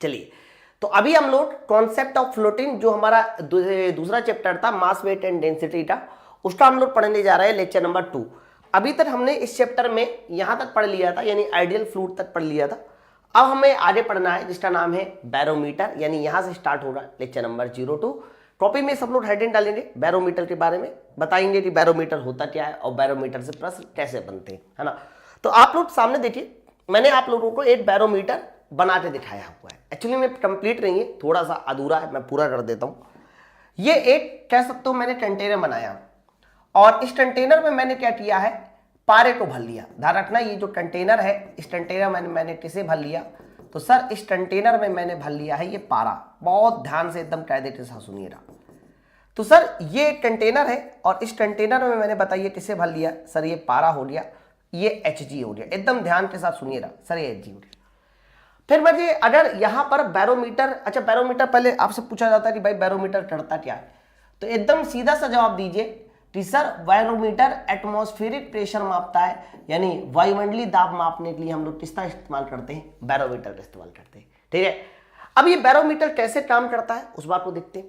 चलिए, तो अभी हम लोग कॉन्सेप्ट ऑफ फ्लोटिंग जो हमारा दूसरा चैप्टर था मास वेट एंड डेंसिटी का, उसका हम लोग पढ़ने जा रहे हैं लेक्चर नंबर 2। अभी तक हमने इस चैप्टर में यहां तक पढ़ लिया था, यानी आइडियल फ्लूइड तक पढ़ लिया था। अब हमें आगे पढ़ना है जिसका नाम है बैरोमीटर, यानी यहां से स्टार्ट होगा लेक्चर नंबर 02। कॉपी में सब लोग हेडिंग डालेंगे, बैरोमीटर के बारे में बताएंगे कि बैरोमीटर होता क्या है और बैरोमीटर से प्रश्न कैसे बनते हैं, है ना। तो आप लोग सामने देखिए, मैंने आप लोगों को एक बैरोमीटर बना के दिखाया हुआ है। एक्चुअली में कंप्लीट नहीं है, थोड़ा सा अधूरा है, मैं पूरा कर देता हूँ। ये एक कह सकते हो मैंने कंटेनर बनाया और इस कंटेनर में मैंने क्या किया है, पारे को भर लिया। ध्यान रखना, ये जो कंटेनर है, इस कंटेनर में मैंने किसे भर लिया, तो सर इस कंटेनर में मैंने भर लिया है ये पारा। बहुत ध्यान से एकदम कायदे के साथ सुनिएगा। तो सर ये एक कंटेनर है और इस कंटेनर में मैंने बताइए किसे भर लिया, सर ये पारा हो गया, ये Hg हो गया। एकदम ध्यान के साथ सुनिएगा, सर ये Hg हो गया। फिर मुझे अगर यहां पर बैरोमीटर, अच्छा बैरोमीटर पहले आपसे पूछा जाता है कि भाई बैरोमीटर करता क्या है, तो एकदम सीधा सा जवाब दीजिए कि सर बैरोमीटर एटमॉस्फेरिक प्रेशर मापता है, यानी वायुमंडलीय दाब मापने के लिए हम लोग किसका इस्तेमाल करते हैं, बैरोमीटर का इस्तेमाल करते हैं। ठीक है, अब ये बैरोमीटर कैसे काम करता है उस बात को देखते हैं।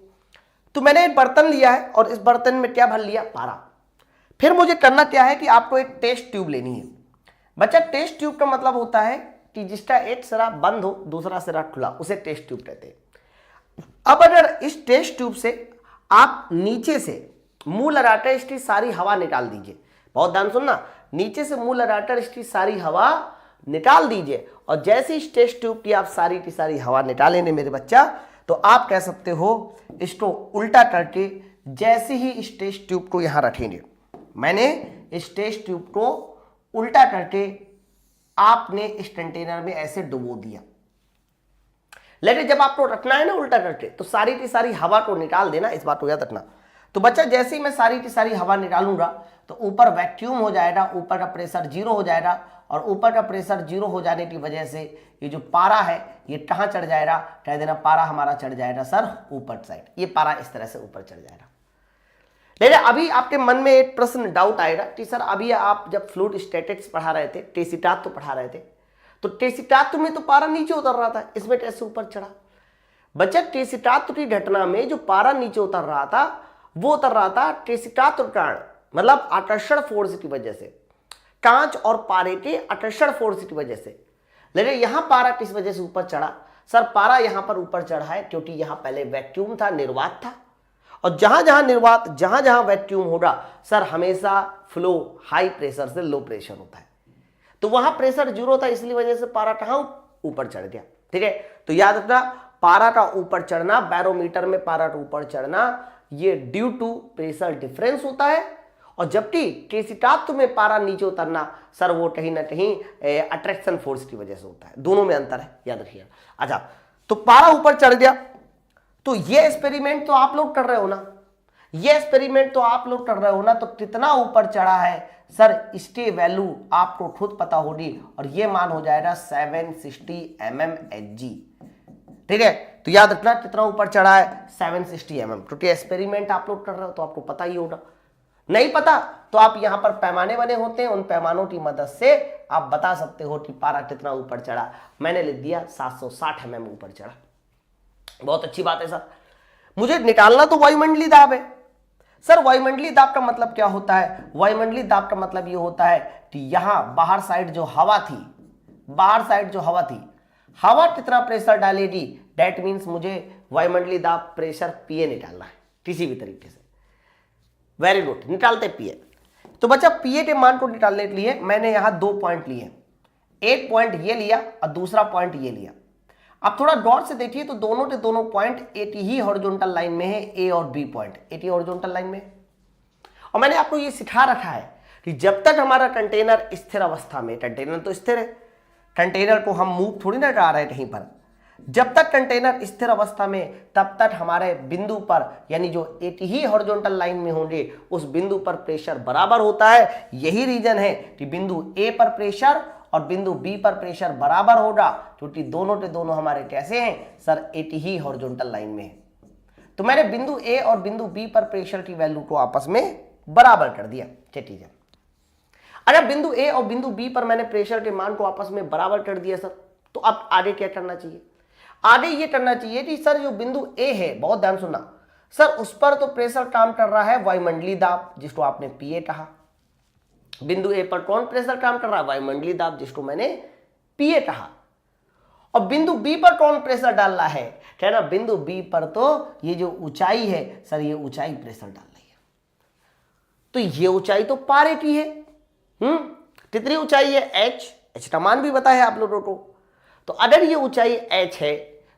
तो मैंने एक बर्तन लिया है और इस बर्तन में क्या भर लिया, पारा। फिर मुझे करना क्या है कि आपको एक टेस्ट ट्यूब लेनी है। बच्चा टेस्ट ट्यूब का मतलब होता है कि जिसका एक सिरा बंद हो दूसरा सिरा खुला, उसे टेस्ट ट्यूब कहते हैं। अब अगर इस टेस्ट ट्यूब से आप नीचे से मुंह लगाकर इसकी सारी हवा निकाल दीजिए, बहुत ध्यान सुनना, नीचे से मुंह लगाकर इसकी सारी हवा निकाल दीजिए और जैसे इस टेस्ट ट्यूब की आप सारी की सारी हवा निकालेंगे मेरे बच्चा, तो आप कह सकते हो इसको उल्टा करके जैसे ही इस टेस्ट ट्यूब को यहां रखेंगे, मैंने इस टेस्ट ट्यूब को उल्टा करके आपने इस कंटेनर में ऐसे डुबो दिया। लेकिन जब आपको रखना है ना उल्टा करके, तो सारी की सारी हवा को निकाल देना, इस बात को याद रखना। तो बच्चा जैसे ही मैं सारी की सारी हवा निकालूंगा तो ऊपर वैक्यूम हो जाएगा, ऊपर का प्रेशर जीरो हो जाएगा और ऊपर का प्रेशर जीरो हो जाने की वजह से ये जो पारा है ये कहां चढ़ जाएगा, कह देना पारा हमारा चढ़ जाएगा सर ऊपर साइड। ये पारा इस तरह से ऊपर चढ़ जाएगा। लेकिन अभी आपके मन में एक प्रश्न डाउट आएगा कि सर अभी आप जब फ्लूइड स्टैटिक्स पढ़ा रहे थे, टेसिटात्व पढ़ा रहे थे, तो टेसिटात्व में तो पारा नीचे उतर रहा था, इसमें कैसे ऊपर चढ़ा। बच्चा टेसिटात्व की घटना में जो पारा नीचे उतर रहा था वो उतर रहा था टेसिटात्व कारण, मतलब आकर्षण फोर्स की वजह से, कांच और पारे के आकर्षण फोर्स की वजह से। लेकिन यहां पारा किस वजह से ऊपर चढ़ा, सर पारा यहां पर ऊपर चढ़ा है क्योंकि यहां पहले वैक्यूम था, निर्वात था, और जहां जहां निर्वात, जहां जहां वैक्यूम होगा सर हमेशा फ्लो हाई प्रेशर से लो प्रेशर होता है, तो वहां प्रेशर जीरो था, इसलिए वजह से पारा कहां ऊपर चढ़ गया। ठीक है, तो याद रखना पारा का ऊपर चढ़ना, बैरोमीटर में पारा का ऊपर चढ़ना, ये ड्यू टू प्रेशर डिफरेंस होता है, और जबकि टेसिटात्व में पारा नीचे उतरना सर वो कहीं ना कहीं अट्रैक्शन फोर्स की वजह से होता है। दोनों में अंतर है, याद रखिएगा। अच्छा, तो पारा ऊपर चढ़ गया, तो ये एक्सपेरिमेंट तो आप लोग कर रहे हो ना, ये एक्सपेरिमेंट तो आप लोग कर रहे हो ना, तो कितना ऊपर चढ़ा है सर इसके वैल्यू आपको खुद पता होगी और ये मान हो जाएगा 760 mm Hg। ठीक है, तो याद रखना कितना ऊपर चढ़ा है 760 mm, क्योंकि एक्सपेरिमेंट आप लोग कर रहे हो तो आपको पता ही होगा। नहीं पता तो आप यहां पर पैमाने बने होते हैं, उन पैमानों की मदद से आप बता सकते हो कि पारा कितना ऊपर चढ़ा। मैंने लिख दिया 760 mm ऊपर चढ़ा। बहुत अच्छी बात है सर, मुझे निकालना तो वायुमंडलीय दाब है। सर वायुमंडलीय दाब का मतलब क्या होता है, वायुमंडलीय दाब का मतलब ये होता है कि यहां बाहर साइड जो हवा थी, बाहर साइड जो हवा थी, हवा कितना प्रेशर डालेगी, दैट मीन्स मुझे वायुमंडलीय दाब प्रेशर पीए निकालना है किसी भी तरीके से। वेरी गुड, निकालते पीए। तो बच्चा पीए के मान को निकालने के लिए मैंने यहां 2 पॉइंट लिए, एक पॉइंट ये लिया और दूसरा पॉइंट ये लिया। अब थोड़ा गौर से देखिए तो दोनों के दोनों पॉइंट एक ही हॉरिजॉन्टल लाइन में है, ए और बी पॉइंट एक ही हॉरिजॉन्टल लाइन में। और मैंने आपको ये सिखा रखा है कि जब तक हमारा कंटेनर स्थिर अवस्था में, कंटेनर तो स्थिर है, कंटेनर को हम मूव थोड़ी ना कर रहे हैं कहीं पर, जब तक कंटेनर स्थिर अवस्था में तब तक हमारे बिंदु पर, यानी जो एक ही हॉरिजॉन्टल लाइन में होंगे उस बिंदु पर प्रेशर बराबर होता है। यही रीजन है कि बिंदु ए पर प्रेशर और बिंदु बी पर प्रेशर बराबर होगा, क्योंकि दोनों के दोनों हमारे कैसे हैं सर, एक ही हॉरिजॉन्टल लाइन में है। तो मैंने बिंदु ए और बिंदु बी पर प्रेशर की वैल्यू को आपस में बराबर कर दिया। ठीक है, अगर बिंदु ए और बिंदु बी पर मैंने प्रेशर के मान को आपस में बराबर कर दिया सर, तो अब आगे क्या करना चाहिए। आगे ये करना चाहिए कि सर जो बिंदु ए है, बहुत ध्यान सुनना सर, उस पर तो प्रेशर काम कर रहा है वायुमंडलीय दाब, जिसको आपने पीए कहा। बिंदु ए पर कौन प्रेशर काम कर रहा है? वायुमंडलीय दाब, जिसको मैंने पीए कहा। और बिंदु बी पर कौन प्रेशर डाल रहा है? कहना बिंदु बी पर तो ये जो ऊंचाई है सर, ये ऊंचाई प्रेशर डाल रही है। तो ये ऊंचाई तो पारे की है। कितनी ऊंचाई है? एच का मान भी पता है आप लोगों को। तो अगर ये ऊंचाई एच है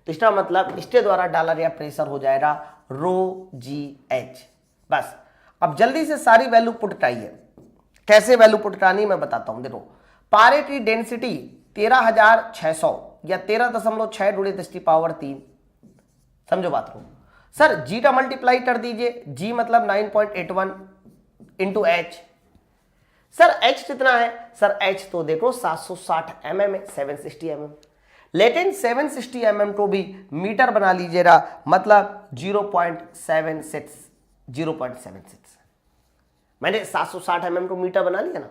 तो इसका मतलब इसके द्वारा डाला गया प्रेशर हो जाएगा रो जी एच। बस अब जल्दी से सारी वैल्यू पुट कराइए। कैसे वैल्यू पुट करानी मैं बताता हूं। देखो, पारे की डेंसिटी 13,600 या 13.6 × 10⁻³ समझो बात को। सर जी का मल्टीप्लाई कर दीजिए, जी मतलब 9.81 इंटू एच। सर एच कितना है? सर एच तो देखो 760 mm है, 760 mm। लेकिन 760 mm को भी मीटर बना लीजिएगा, मतलब 0.76। मैंने 760 mm को मीटर बना लिया ना।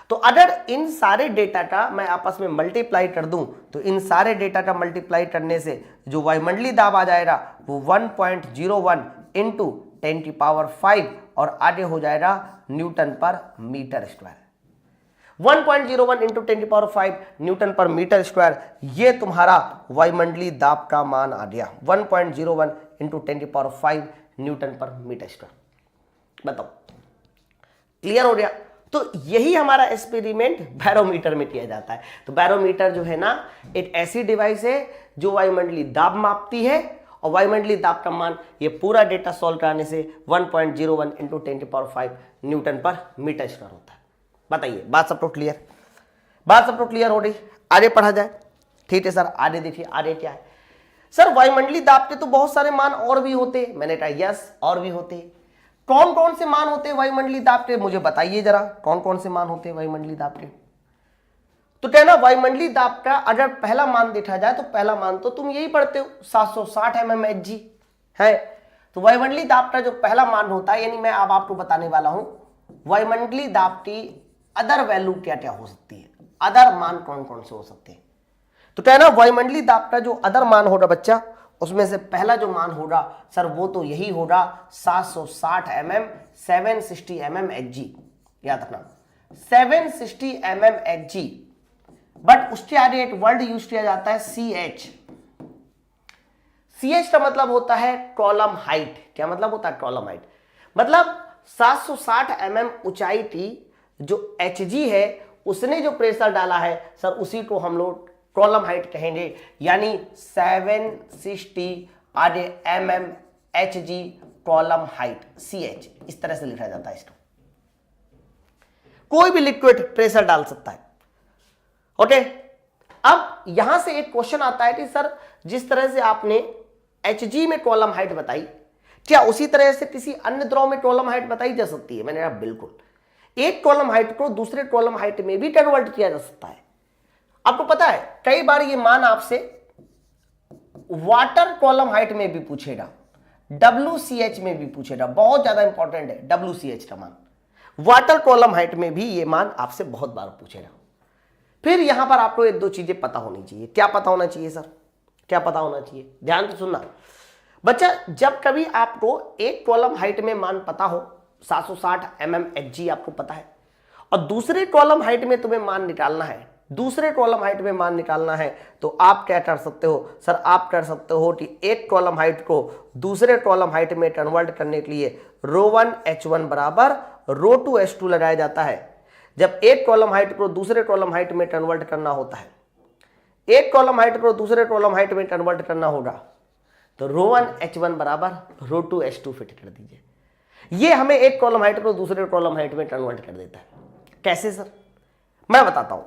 तो अगर इन सारे डेटा का मैं आपस में मल्टीप्लाई कर दूं तो इन सारे डेटा का मल्टीप्लाई करने से जो वायुमंडलीय दाब आ जाएगा वो 1.01 इंटू 10⁵ और आगे हो जाएगा न्यूटन पर मीटर स्क्वायर। 1.01 इंटू 10⁵ न्यूटन पर मीटर स्क्वायर, ये तुम्हारा वायुमंडलीय दाब का मान आ गया। 1.01 इंटू 10⁵ न्यूटन पर मीटर स्क्वायर। बताओ क्लियर हो गया? तो यही हमारा एक्सपेरिमेंट बैरोमीटर में किया जाता है। तो बैरोमीटर जो है ना, एक ऐसी डिवाइस है जो वायुमंडलीय दाब मापती है, और वायुमंडलीय दाब का मान ये पूरा डेटा सॉल्व कराने से 1.01 इंटू 10⁵ न्यूटन पर मीटर स्क्वायर होता है। बताइए, बात सबको क्लियर? बात सबको क्लियर हो रही? आगे पढ़ा जाए। ठीक है सर, आगे देखिए आगे क्या है। सर वायुमंडलीय दाब के तो बहुत सारे मान और भी होते। मैंने कहा यस, और भी होते। कौन कौन से मान होते हैं वायुमंडलीय दाब के? मुझे बताइए जरा, कौन कौन से मान होते हैं वायुमंडलीय दाब के? तो कहना वायुमंडलीय दाब का अगर पहला मान देखा जाए तो पहला मान तो तुम यही पढ़ते हो, 760 mmHg है। तो वायुमंडलीय दाब का जो पहला मान होता है, यानी मैं अब आपको बताने वाला हूं वायुमंडलीय दाब की अदर वैल्यू क्या क्या हो सकती है, अदर मान कौन कौन से हो सकते हैं। तो कहना वायुमंडलीय दाब का जो अदर मान होगा बच्चा, उसमें से पहला जो मान होगा सर वो तो यही होगा 760 mm 760 mmHg। याद रखना 760 mmHg। बट उसके आगे एक वर्ड यूज किया जाता है CH। CH का मतलब होता है कॉलम हाइट। क्या मतलब होता है? Column height. मतलब 760 mm ऊंचाई की जो Hg है उसने जो प्रेशर डाला है सर, उसी को हम लोग कॉलम हाइट कहेंगे। यानी 760 आगे mmHg कॉलम हाइट CH, इस तरह से लिखा जाता है इसको। कोई भी लिक्विड प्रेशर डाल सकता है। ओके, अब यहां से एक क्वेश्चन आता है कि सर जिस तरह से आपने Hg में कॉलम हाइट बताई, क्या उसी तरह से किसी अन्य द्रव में कॉलम हाइट बताई जा सकती है? मैंने कहा बिल्कुल। एक कॉलम हाइट को दूसरे कॉलम हाइट में भी कन्वर्ट किया जा सकता है। आपको पता है कई बार ये मान आपसे वाटर कॉलम हाइट में भी पूछेगा, WCH में भी पूछेगा। बहुत ज्यादा इंपॉर्टेंट है WCH का मान। वाटर कॉलम हाइट में भी ये मान आपसे बहुत बार पूछेगा। फिर यहां पर आपको एक दो चीजें पता होनी चाहिए। क्या पता होना चाहिए सर? क्या पता होना चाहिए? ध्यान से सुनना बच्चा। जब कभी आपको एक कॉलम हाइट में मान पता हो, 760 mmHg आपको पता है, और दूसरे कॉलम हाइट में तुम्हें मान निकालना है, दूसरे कॉलम हाइट में मान निकालना है, तो आप क्या कर सकते हो सर? आप कर सकते हो कि एक कॉलम हाइट को दूसरे कॉलम हाइट में कन्वर्ट करने के लिए ρ1h1 बराबर ρ2h2 लगाया जाता है। जब एक कॉलम हाइट को दूसरे कॉलम हाइट में कन्वर्ट करना होता है, एक कॉलम हाइट को दूसरे कॉलम हाइट में कन्वर्ट करना होगा, तो ρ1h1 बराबर ρ2h2 फिट कर दीजिए। ये हमें एक कॉलम हाइट को दूसरे कॉलम हाइट में कन्वर्ट कर देता है। कैसे सर? मैं बताता हूं।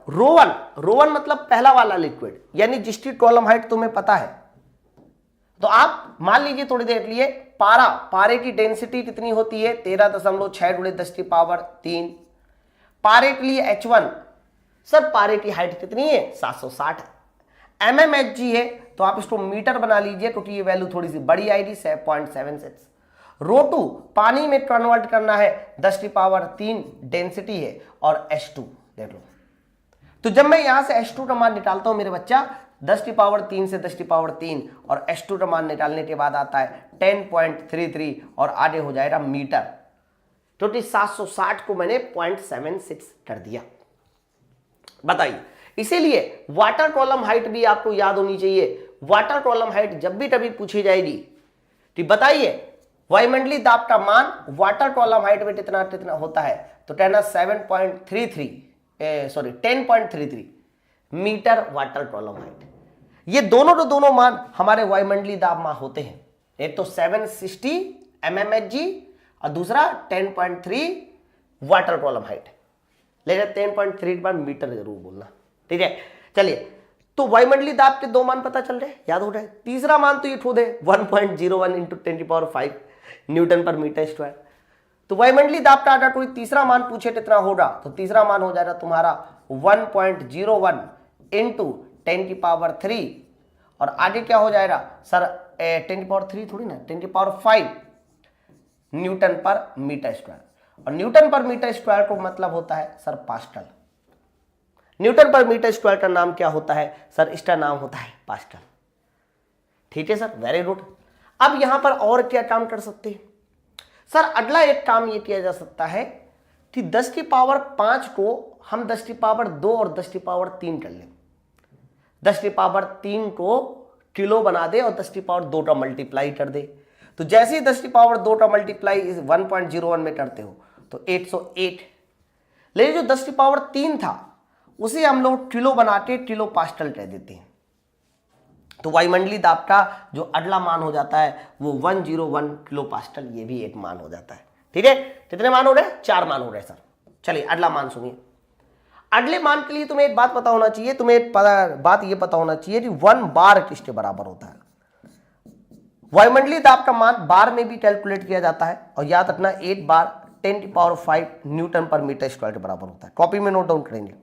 ρ1 मतलब पहला वाला लिक्विड, यानी जिसकी कॉलम हाइट तुम्हें पता है। तो आप मान लीजिए थोड़ी देर के लिए पारे की डेंसिटी कितनी होती है? 13.6 × 10⁻³ पारे के लिए H1। सर पारे की हाइट कितनी है? 760 mmHg है, तो आप इसको मीटर बना लीजिए क्योंकि ये वैल्यू थोड़ी सी बड़ी आएगी, 7.76। ρ2 पानी में कन्वर्ट करना है, 10⁻³ डेंसिटी है, और H2 देख लो। तो जब मैं यहां से H2 का मान निकालता हूं मेरे बच्चा, 10⁻³ से 10⁻³ और h2 का मान निकालने के बाद आता है 10.33 और आगे हो जाएगा मीटर। तो 760 को मैंने 0.76 कर दिया। बताइए, इसीलिए वाटर कॉलम हाइट भी आपको याद होनी चाहिए। वाटर कॉलम हाइट जब भी कभी पूछी जाएगी तो बताइए वायुमंडलीय दाब का मान वाटर कॉलम हाइट में कितना कितना होता है, तो कहना 10.33 मीटर वाटर कॉलम हाइट। ये दोनों मान हमारे वायुमंडलीय दाब मान होते हैं। एक तो 760 mmHg और दूसरा 10.3 वाटर कॉलम हाइट, लेकिन 10.3 बार मीटर जरूर बोलना, ठीक है। चलिए, तो वायुमंडलीय दाब के दो मान पता चल रहे, याद हो रहे। तीसरा मान तो ये खुद है 1.01 × 10⁵ न्यूटन पर मीटर स्क्वायर। तो वायुमंडलीय दाब का अगर कोई तीसरा मान पूछे कितना होगा, तो तीसरा मान हो जाएगा तुम्हारा 1.01 × 10⁻³ और आगे क्या हो जाएगा सर 10⁻³ थोड़ी ना, 10⁵ न्यूटन पर मीटर स्क्वायर। और न्यूटन पर मीटर स्क्वायर को मतलब होता है सर पास्कल। न्यूटन पर मीटर स्क्वायर का नाम क्या होता है सर, इसका नाम होता है पास्कल। ठीक है सर, वेरी गुड। अब यहां पर और क्या काम कर सकते हैं सर, अगला एक काम ये किया जा सकता है कि 10⁵ को हम 10⁻² और 10⁻³ कर लें। 10⁻³ को किलो बना दे और 10⁻² का मल्टीप्लाई कर दे। तो जैसे ही 10⁻² का मल्टीप्लाई इस 1.01 में करते हो तो 808, लेकिन जो 10⁻³ था उसे हम लोग किलो बना के किलो पास्कल कह देते हैं। तो वायुमंडलीय दाब का जो अगला मान हो जाता है वो 101 किलो पास्कल, ये भी एक मान हो जाता है। ठीक है, कितने मान हो रहे हैं, 4 मान हो रहे हैं सर। चलिए अगला मान सुनिए। अगले मान के लिए तुम्हें एक बात पता होना चाहिए, बात ये पता होना चाहिए कि 1 बार किसके बराबर होता है। वायुमंडलीय दाब का मान बार में भी कैलकुलेट किया जाता है और याद रखना 1 बार 10⁵ न्यूटन पर मीटर स्क्वायर के बराबर होता है। कॉपी में नोट डाउन करेंगे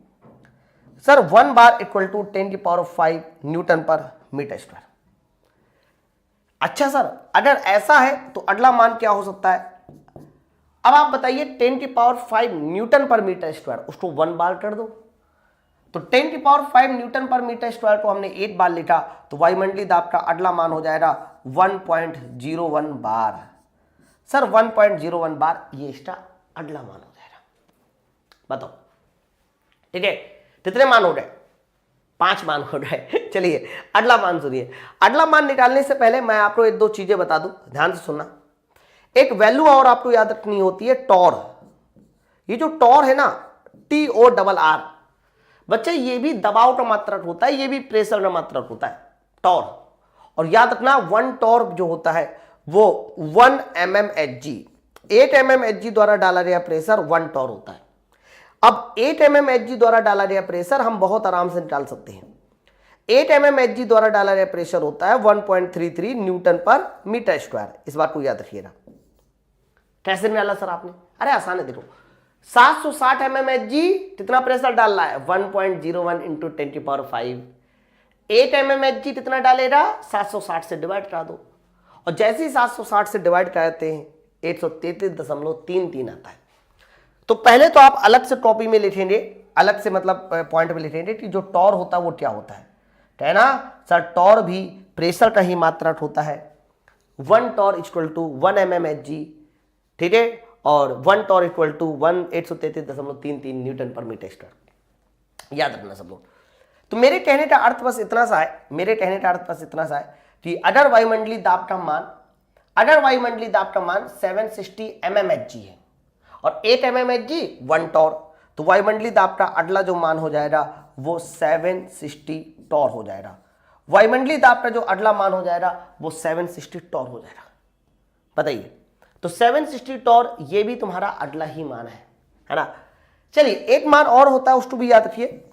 sir, 1 bar equal to 10⁵ newton पर मीटर स्क्वायर। अच्छा सर, अगर ऐसा है तो अगला मान क्या हो सकता है। अब आप बताइए 10⁵ न्यूटन पर मीटर स्क्वायर, उसको 1 बार कर दो। तो 10⁵ न्यूटन पर मीटर स्क्वायर को हमने 1 बार लिखा, तो वायुमंडलीय दाब का अगला मान हो जाएगा 1.01 बार। सर 1.01 बार ये इसका अगला मान हो जाएगा। बताओ, ठीक है, कितने मान हो गए, 5 मान हो गए। चलिए अगला मान सुनिए। अगला मान निकालने से पहले मैं आपको 1-2 चीजें बता दूं, ध्यान से सुनना। एक वैल्यू और आपको याद रखनी होती है, टॉर। ये जो टॉर है ना, TORR, बच्चे ये भी दबाव का मात्रक होता है, ये भी प्रेशर का मात्रक होता है, टॉर। और याद रखना 1 टॉर जो होता है वो 1 mmHg, 8 mmHg द्वारा डाला गया प्रेशर 1 टॉर होता है। अब 8 mmHg द्वारा डाला गया प्रेशर हम बहुत आराम से निकाल सकते हैं। 8 mmHg द्वारा डाला गया प्रेशर होता है 1.33 न्यूटन पर मीटर स्क्वायर। इस बात को याद रखिएगा। कैसे निकाला सर आपने, अरे आसान है, देखो 760 mmHg कितना प्रेशर डाल रहा है 1.01 × 10⁵। 8 mmHg कितना डालेगा, 760 से डिवाइड करा दो, और जैसे ही 760 से डिवाइड कराते हैं 133.33 आता है। तो पहले तो आप अलग से कॉपी में लिखेंगे, अलग से मतलब पॉइंट में लिखेंगे कि जो टॉर होता है वो क्या होता है। कहना सर टॉर भी प्रेशर का ही मात्रक होता है। 1 टॉर इक्वल टू 1 mmHg, ठीक है, और 1 टॉर इक्वल टू 133.33 न्यूटन पर मीटर स्क्वायर। याद रखना सब लोग। तो मेरे कहने का अर्थ बस इतना सा है, कि अगर वायुमंडलीय दाब का मान 760 mmHg है और 8 mmHg 1 टॉर, तो वायुमंडलीय दाब का अगला जो मान हो जाएगा वो 760 टॉर हो जाएगा। वायुमंडलीय दाब का जो अगला मान हो जाएगा वो 760 टॉर हो जाएगा। बताइए, तो 760 टॉर ये भी तुम्हारा अगला ही मान है ना। चलिए एक मान और होता है, उसको भी याद रखिए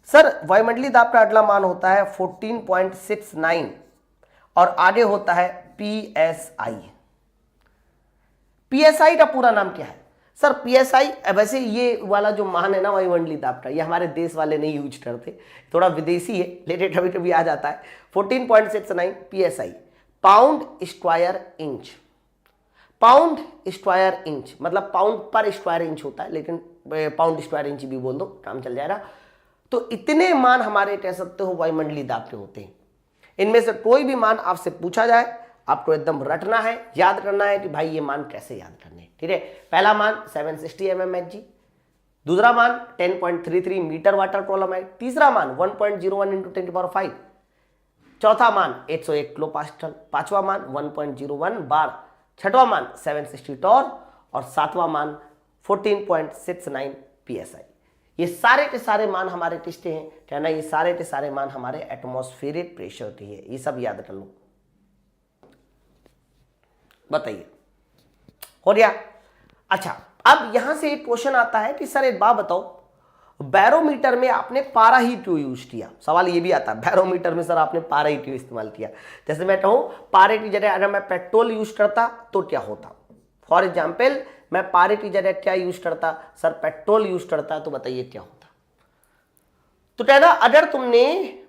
सर। वायुमंडलीय दाब का अगला मान होता है 14.69 और आगे होता है PSI। PSI का पूरा नाम क्या है सर? PSI, वैसे ये वाला जो मान है ना वायुमंडलीय दाब का, ये हमारे देश वाले नहीं यूज करते, थोड़ा विदेशी है, लेकिन कभी कभी आ जाता है। 14.69 PSI, pound square inch. Pound square inch मतलब पाउंड पर स्क्वायर इंच होता है, लेकिन पाउंड स्क्वायर इंच भी बोल दो काम चल जाएगा। तो इतने मान हमारे कह सकते हो वायुमंडलीय दाब के होते हैं। इनमें से कोई भी मान आपसे पूछा जाए आपको एकदम रटना है, याद करना है कि भाई ये मान कैसे याद करने हैं। ठीक है, पहला मान 760 mmHg, दूसरा मान 10.33 मीटर वाटर कॉलम है, तीसरा मान 1.01 × 10⁵, चौथा मान 101 किलो पास्कल, पांचवा मान 1.01 बार, छठवां मान 760 टॉर और सातवां मान 14.69 psi। ये सारे के सारे मान हमारे किसके हैं, कहना ये सारे के सारे मान हमारे एटमॉस्फेरिक प्रेशर के हैं। ये सब याद कर लो। बताइए, हो गया? अच्छा, अब यहां से एक क्वेश्चन आता है कि सर एक बात बताओ, बैरोमीटर में आपने पारा ही क्यों यूज किया? सवाल ये भी आता है, बैरोमीटर में सर आपने पारा ही क्यों इस्तेमाल किया? जैसे मैं कहूं पारे की जगह अगर मैं पेट्रोल यूज करता तो क्या होता? फॉर एग्जाम्पल मैं पारे की जगह क्या यूज करता? सर पेट्रोल यूज करता, तो बताइए क्या होता? तो कहना अगर तुमने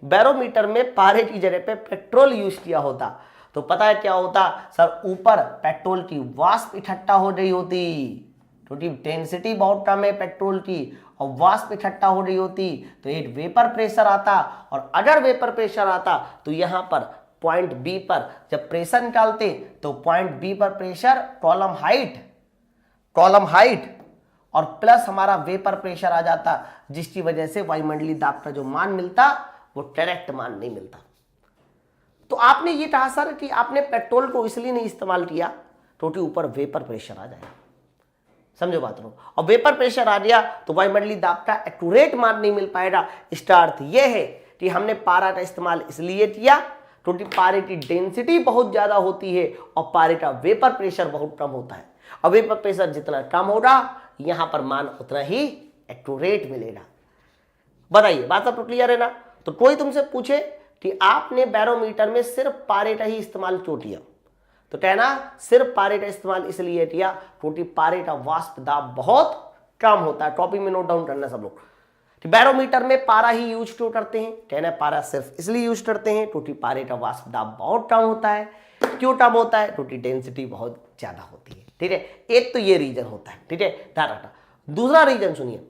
बैरोमीटर में पारे की जगह पे पेट्रोल यूज किया होता तो पता है क्या होता? सर ऊपर पेट्रोल की वाष्प इकट्ठा हो रही होती, क्योंकि डेंसिटी बहुत कम है पेट्रोल की और वाष्प इकट्ठा हो रही होती, तो एक वेपर प्रेशर आता, और अगर वेपर प्रेशर आता तो यहां पर पॉइंट बी पर जब प्रेशर निकालते तो पॉइंट बी पर प्रेशर कॉलम हाइट और प्लस हमारा वेपर प्रेशर आ जाता, जिसकी वजह से वायुमंडलीय दाब का जो मान मिलता वो डायरेक्ट मान नहीं मिलता। तो आपने ये कहा सर कि आपने पेट्रोल को इसलिए नहीं इस्तेमाल किया क्योंकि ऊपर वेपर प्रेशर आ जाएगा। समझो बात रो, और वेपर प्रेशर आ गया तो वायुमंडलीय दाब का एक्यूरेट मान नहीं मिल पाएगा। इसका अर्थ यह है कि हमने पारा का इस्तेमाल इसलिए किया क्योंकि पारे की डेंसिटी बहुत ज्यादा होती है और पारे का वेपर प्रेशर बहुत कम होता है, और वेपर प्रेशर जितना कम होगा यहां पर मान उतना ही एक्यूरेट मिलेगा। बताइए, बात सब तो क्लियर है ना? तो कोई तुमसे पूछे कि आपने बैरोमीटर में सिर्फ पारे का ही इस्तेमाल क्यों किया, तो कहना सिर्फ पारे का इस्तेमाल इसलिए किया क्योंकि पारे का वाष्प दाब बहुत कम होता है। कॉपी में नोट डाउन करना सब लोग। तो बैरोमीटर में पारा ही यूज क्यों करते हैं? कहना पारा सिर्फ इसलिए यूज करते हैं क्योंकि पारे का वाष्प दाब बहुत कम होता है। क्यों कम होता है? क्योंकि डेंसिटी बहुत ज्यादा होती है। ठीक है, एक तो ये रीजन होता है। ठीक है, ध्यान रखना। दूसरा रीजन सुनिए,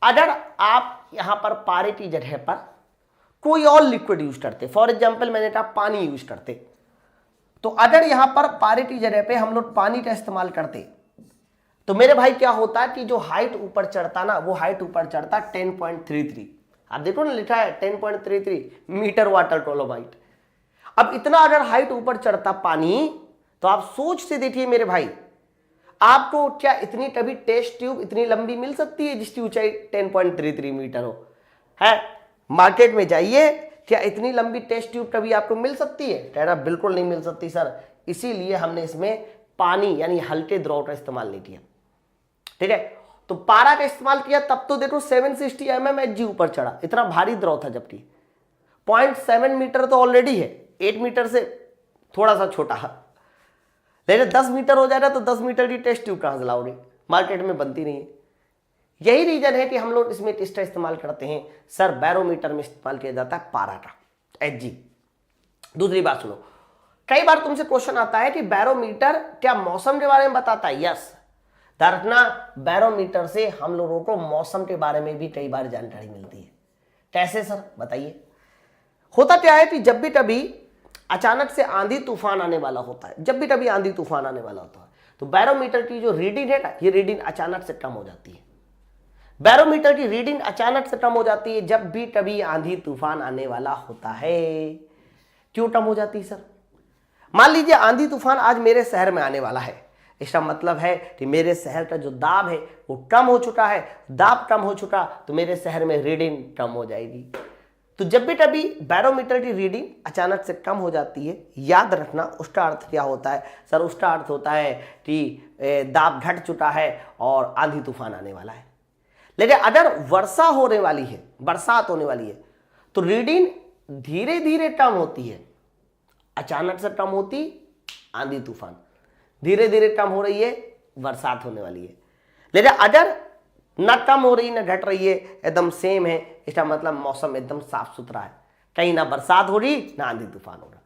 अगर आप यहां पर पारे की जगह पर कोई और लिक्विड यूज करते, फॉर एग्जाम्पल मैंने कहा पानी यूज करते, तो अगर यहां पर पारे की जगह पे हम लोग पानी का इस्तेमाल करते तो मेरे भाई क्या होता कि जो हाइट ऊपर चढ़ता ना, वो हाइट ऊपर चढ़ता 10.33। आप देखो ना लिखा है 10.33 मीटर वाटर कॉलम हाइट। अब इतना अगर हाइट ऊपर चढ़ता पानी, तो आप सोच से देखिए मेरे भाई, आपको क्या इतनी कभी टेस्ट ट्यूब इतनी लंबी मिल सकती है जिसकी ऊंचाई 10.33 मीटर हो? है, मार्केट में जाइए, क्या इतनी लंबी टेस्ट ट्यूब कभी आपको मिल सकती है? कहना बिल्कुल नहीं मिल सकती सर, इसीलिए हमने इसमें पानी यानी हल्के द्रव का इस्तेमाल नहीं किया। ठीक है, तो पारा का इस्तेमाल किया तब तो देखो 760 mmHg ऊपर चढ़ा, इतना भारी द्रव था, जबकि 0.7 मीटर तो ऑलरेडी है, 8 मीटर से थोड़ा सा छोटा है। लेकिन 10 मीटर हो जाएगा तो 10 मीटर की टेस्ट ट्यूब कहां से लाओगे? मार्केट में बनती नहीं है। यही रीजन है कि हम लोग इसमें किसका इस्तेमाल करते हैं? सर बैरोमीटर में इस्तेमाल किया जाता है पारा का, Hg। दूसरी बात सुनो, कई बार तुमसे क्वेश्चन आता है कि बैरोमीटर क्या मौसम के बारे में बताता है? यस, रखना बैरोमीटर से हम लोगों को मौसम के बारे में भी कई बार जानकारी मिलती है। कैसे सर, बताइए। होता क्या है कि जब भी कभी अचानक से आंधी तूफान आने वाला होता है, जब भी कभी आंधी तूफान आने वाला होता है, तो बैरोमीटर की जो रीडिंग है ना, ये रीडिंग अचानक से कम हो जाती है। बैरोमीटर की रीडिंग अचानक से कम हो जाती है जब भी कभी आंधी तूफान आने वाला होता है। क्यों कम हो जाती है सर? मान लीजिए आंधी तूफान आज मेरे शहर में आने वाला है, इसका मतलब है कि मेरे शहर का जो दाब है वो कम हो चुका है। दाब कम हो चुका तो मेरे शहर में रीडिंग कम हो जाएगी। तो जब भी कभी बैरोमीटर की रीडिंग अचानक से कम हो जाती है, याद रखना उसका अर्थ क्या होता है? सर उसका अर्थ होता है कि दाब घट चुका है और आंधी तूफान आने वाला है। लेकिन अगर वर्षा होने वाली है, बरसात होने वाली है, तो रीडिंग धीरे धीरे कम होती है, अचानक से कम होती आंधी तूफान, धीरे धीरे कम हो रही है, बरसात होने वाली है। लेकिन अगर न कम हो रही न घट रही है, एकदम सेम है, इसका मतलब मौसम एकदम साफ सुथरा है, कहीं ना बरसात हो रही ना आंधी तूफान हो रहा।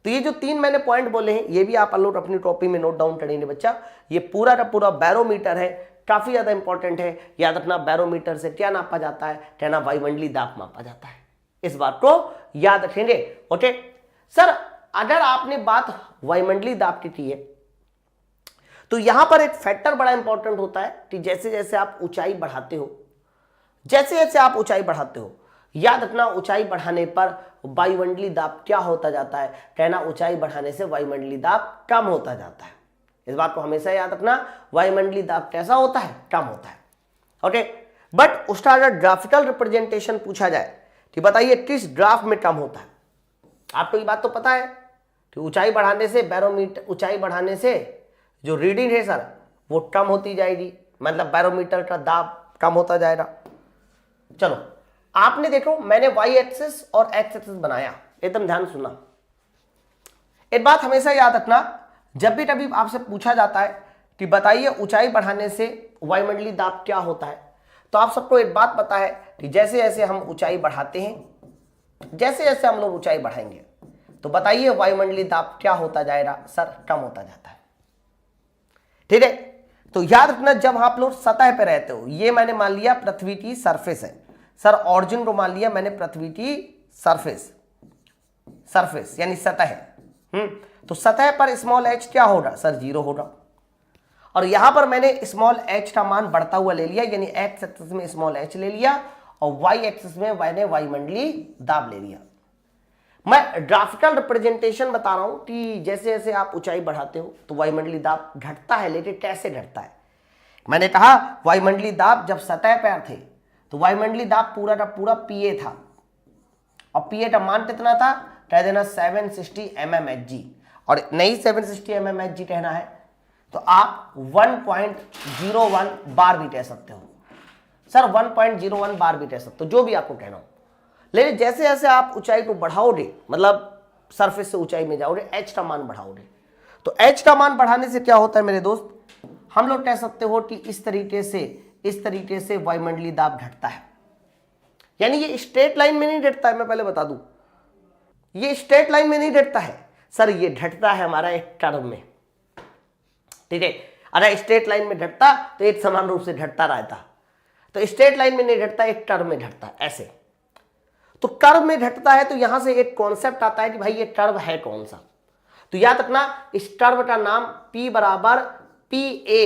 तो ये जो 3 मैंने पॉइंट बोले हैं, ये भी आप लोग अपनी कॉपी में नोट डाउन करेंगे बच्चा। ये पूरा का पूरा बैरोमीटर है, काफी ज्यादा इंपॉर्टेंट है, याद रखना। बैरोमीटर से क्या नापा जाता है? कहना वायुमंडलीय दाब मापा जाता है। इस बात को याद रखेंगे। ओके सर, अगर आपने बात वायुमंडलीय दाब की है तो यहां पर एक फैक्टर बड़ा इंपॉर्टेंट होता है कि जैसे जैसे आप ऊंचाई बढ़ाते हो, जैसे जैसे आप ऊंचाई बढ़ाते हो, याद रखना ऊंचाई बढ़ाने पर वायुमंडलीय दाब क्या होता जाता है? कहना ऊंचाई बढ़ाने से वायुमंडलीय दाब कम होता जाता है। इस बात को हमेशा याद रखना, वायुमंडलीय दाब कैसा होता है? कम होता है। ओके, बट उसका अगर ग्राफिकल रिप्रेजेंटेशन पूछा जाए कि बताइए किस ग्राफ में कम होता है? आपको ये बात तो पता है कि ऊंचाई बढ़ाने से बैरोमीटर, ऊंचाई बढ़ाने से जो रीडिंग है सर वो कम होती जाएगी, मतलब बैरोमीटर का दाब कम होता जाएगा। चलो आपने देखो, मैंने वाई एक्सिस और एक्स एक्सिस बनाया, एकदम ध्यान सुनना। एक बात हमेशा याद रखना, जब भी कभी आपसे पूछा जाता है कि बताइए ऊंचाई बढ़ाने से वायुमंडलीय दाब क्या होता है, तो आप सबको एक बात पता है कि जैसे जैसे हम ऊंचाई बढ़ाते हैं, जैसे जैसे हम लोग ऊंचाई बढ़ाएंगे तो बताइए वायुमंडलीय दाब क्या होता जाएगा? सर कम होता जाता है। ठीक है, तो याद रखना जब आप लोग सतह पर रहते हो, ये मैंने मान लिया पृथ्वी की सरफेस है सर, ऑरिजिन को मान लिया मैंने पृथ्वी की सरफेस, सरफेस यानी सतह। तो सतह पर स्मॉल एच क्या होगा? सर 0 होगा। और यहां पर मैंने स्मॉल एच का मान बढ़ता हुआ ले लिया, यानी एक्स एक्सिस में स्मॉल एच ले लिया और वाई एक्सिस में मैंने वायुमंडलीय दाब ले लिया। मैं ग्राफिकल रिप्रेजेंटेशन बता रहा हूं कि जैसे जैसे आप ऊंचाई बढ़ाते हो तो वायुमंडलीय दाब घटता है, लेकिन कैसे घटता है? मैंने कहा वायुमंडलीय दाब जब सतह पर थे तो वायुमंडलीय दाब पूरा का पूरा पीए था, और पीए का मान कितना था? कह देना 760 mmHg, और नहीं 760 mmHg कहना है तो आप 1.01 बार भी कह सकते हो सर, 1.01 बार भी कह सकते हो, जो भी आपको कहना हो। लेकिन जैसे जैसे आप ऊंचाई को बढ़ाओगे, मतलब सरफेस से ऊंचाई में जाओगे, एच का मान बढ़ाओगे, तो एच का मान बढ़ाने से क्या होता है मेरे दोस्त? हम लोग कह सकते हो कि इस तरीके से वायुमंडलीय दाब घटता है। यानी ये स्ट्रेट लाइन में नहीं घटता है, मैं पहले बता दूं, ये स्ट्रेट लाइन में नहीं घटता है सर, ये घटता है हमारा एक कर्व में। ठीक है, अगर स्ट्रेट लाइन में घटता तो एक समान रूप से घटता रहता, तो स्ट्रेट लाइन में नहीं घटता, एक कर्व में घटता ऐसे। तो कर्व में घटता है तो यहां से एक कॉन्सेप्ट आता है कि भाई ये कर्व है कौन सा? तो याद रखना इस कर्व का नाम P बराबर PA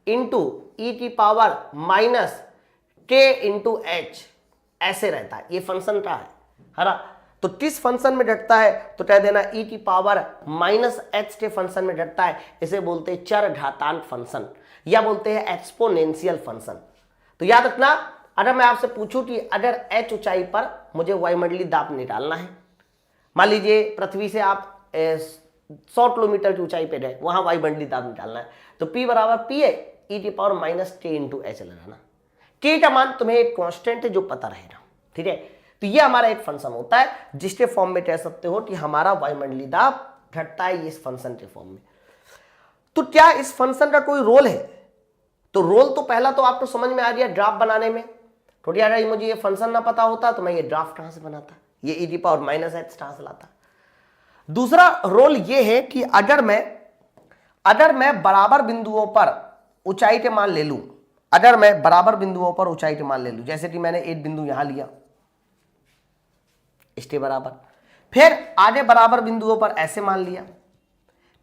into e⁻⁻k into h ऐसे रहता है, ये फंक्शन का है ना। तो किस फंक्शन में घटता है? तो कह देना e⁻⁻h के फंक्शन में घटता है, इसे बोलते हैं चर घातांक फंक्शन या बोलते हैं एक्सपोनेंशियल फंक्शन। तो याद रखना, अगर मैं आपसे पूछूं कि अगर h ऊंचाई पर मुझे वायुमंडलीय दाब निकालना है, मान लीजिए पृथ्वी से आप 100 किलोमीटर की ऊंचाई पे गए, वहां वायुमंडलीय दाब निकालना है, तो P बराबर PA e⁻⁻k इंटू h लगाना। k का मान तुम्हें एक कांस्टेंट है जो पता रहेगा। ठीक है, तो ये हमारा एक फंक्शन होता है जिसके फॉर्म में कह सकते हो कि हमारा वायुमंडलीय दाब घटता है इस फंक्शन के फॉर्म में। तो क्या इस फंक्शन का कोई रोल है? तो रोल तो पहला तो आपको समझ में आ गया ग्राफ बनाने में। थोड़ी अगर मुझे ये फंक्शन ना पता होता तो मैं ये ग्राफ कहां से बनाता, ये e⁻⁻h कहां से लाता। दूसरा रोल ये है कि अगर मैं बराबर बिंदुओं पर ऊंचाई के मान ले लूं, अगर मैं बराबर बिंदुओं पर ऊंचाई के मान ले लूं, जैसे कि मैंने एक बिंदु यहां लिया इसके बराबर, फिर आधे बराबर बिंदुओं पर ऐसे मान लिया,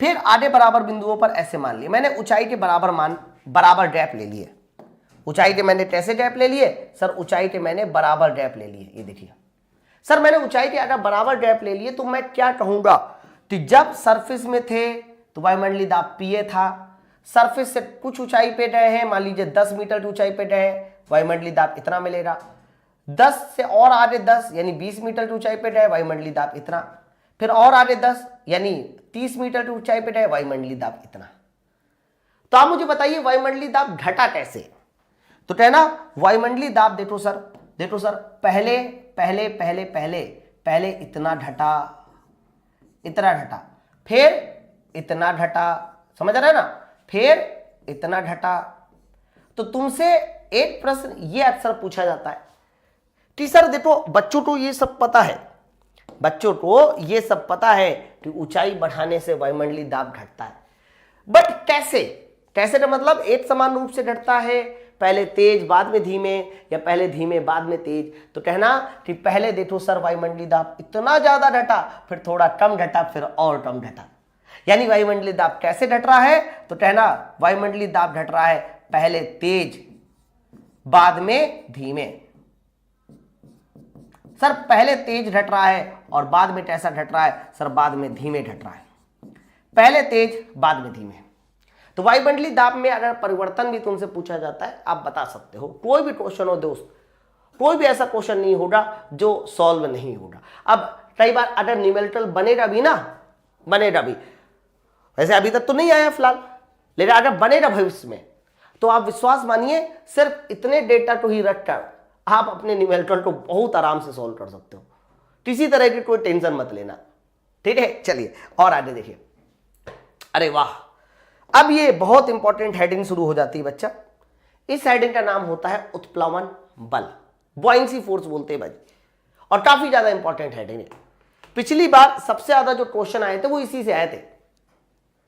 फिर आधे बराबर बिंदुओं पर ऐसे मान लिया, मैंने ऊंचाई के बराबर गैप ले लिए। ऊंचाई के मैंने कैसे गैप ले लिए? सर ऊंचाई के मैंने बराबर गैप ले लिए। ये देखिए सर, मैंने ऊंचाई के अगर बराबर गैप ले लिए तो मैं क्या कहूंगा कि जब सरफेस में थे तो वायुमंडलीय दाब PA था, सरफेस से कुछ ऊंचाई पे गए हैं, मान लीजिए 10 मीटर की ऊंचाई पे गए हैं, वायुमंडलीय दाब इतना मिलेगा। 10 से और आगे 10 यानी 20 मीटर की ऊंचाई पे गए, वायुमंडलीय दाब इतना, फिर और आगे 10 यानी 30 मीटर की ऊंचाई पे गए, वायुमंडलीय दाब इतना। तो आप मुझे बताइए वायुमंडलीय दाब घटा कैसे? तो कहना वायुमंडलीय दाब देखो सर, पहले इतना घटा, फिर इतना घटा, समझ रहे ना, फिर इतना घटा। तो तुमसे एक प्रश्न ये अक्सर पूछा जाता है कि सर देखो बच्चों को ये सब पता है कि ऊंचाई बढ़ाने से वायुमंडलीय दाब घटता है, बट कैसे ना मतलब एक समान रूप से घटता है, पहले तेज बाद में धीमे, या पहले धीमे बाद में तेज। तो कहना कि पहले देखो सर वायुमंडलीय दाब इतना ज्यादा घटा, फिर थोड़ा कम घटा, फिर और कम घटा। यानी वायुमंडलीय दाब कैसे घट रहा है, तो कहना वायुमंडलीय दाब घट रहा है पहले तेज बाद में धीमे। सर पहले तेज घट रहा है और बाद में कैसा घट रहा है, सर बाद में धीमे घट रहा है, पहले तेज बाद में धीमे। तो वायुमंडलीय दाब में अगर परिवर्तन भी तुमसे पूछा जाता है आप बता सकते हो, कोई भी क्वेश्चन हो दोस्त, कोई भी ऐसा क्वेश्चन नहीं होगा जो सॉल्व नहीं होगा। अब कई बार अगर न्यूमेरिकल बनेगा भी ना, बनेगा भी, वैसे अभी तक तो नहीं आया फिलहाल, लेकिन अगर बनेगा भविष्य में तो आप विश्वास मानिए सिर्फ इतने डेटा को ही रखकर आप अपने न्यूमेरिकल को बहुत आराम से सॉल्व कर सकते हो, किसी तरह की कोई टेंशन मत लेना, ठीक है। चलिए और आगे देखिए। अरे वाह, अब ये बहुत इंपॉर्टेंट हेडिंग शुरू हो जाती है बच्चा। इस हेडिंग का नाम होता है उत्प्लवन बल, बॉयंसी फोर्स बोलते हैं भाई, और काफी ज्यादा इंपॉर्टेंट हेडिंग है। पिछली बार सबसे ज्यादा जो क्वेश्चन आए थे वो इसी से आए थे,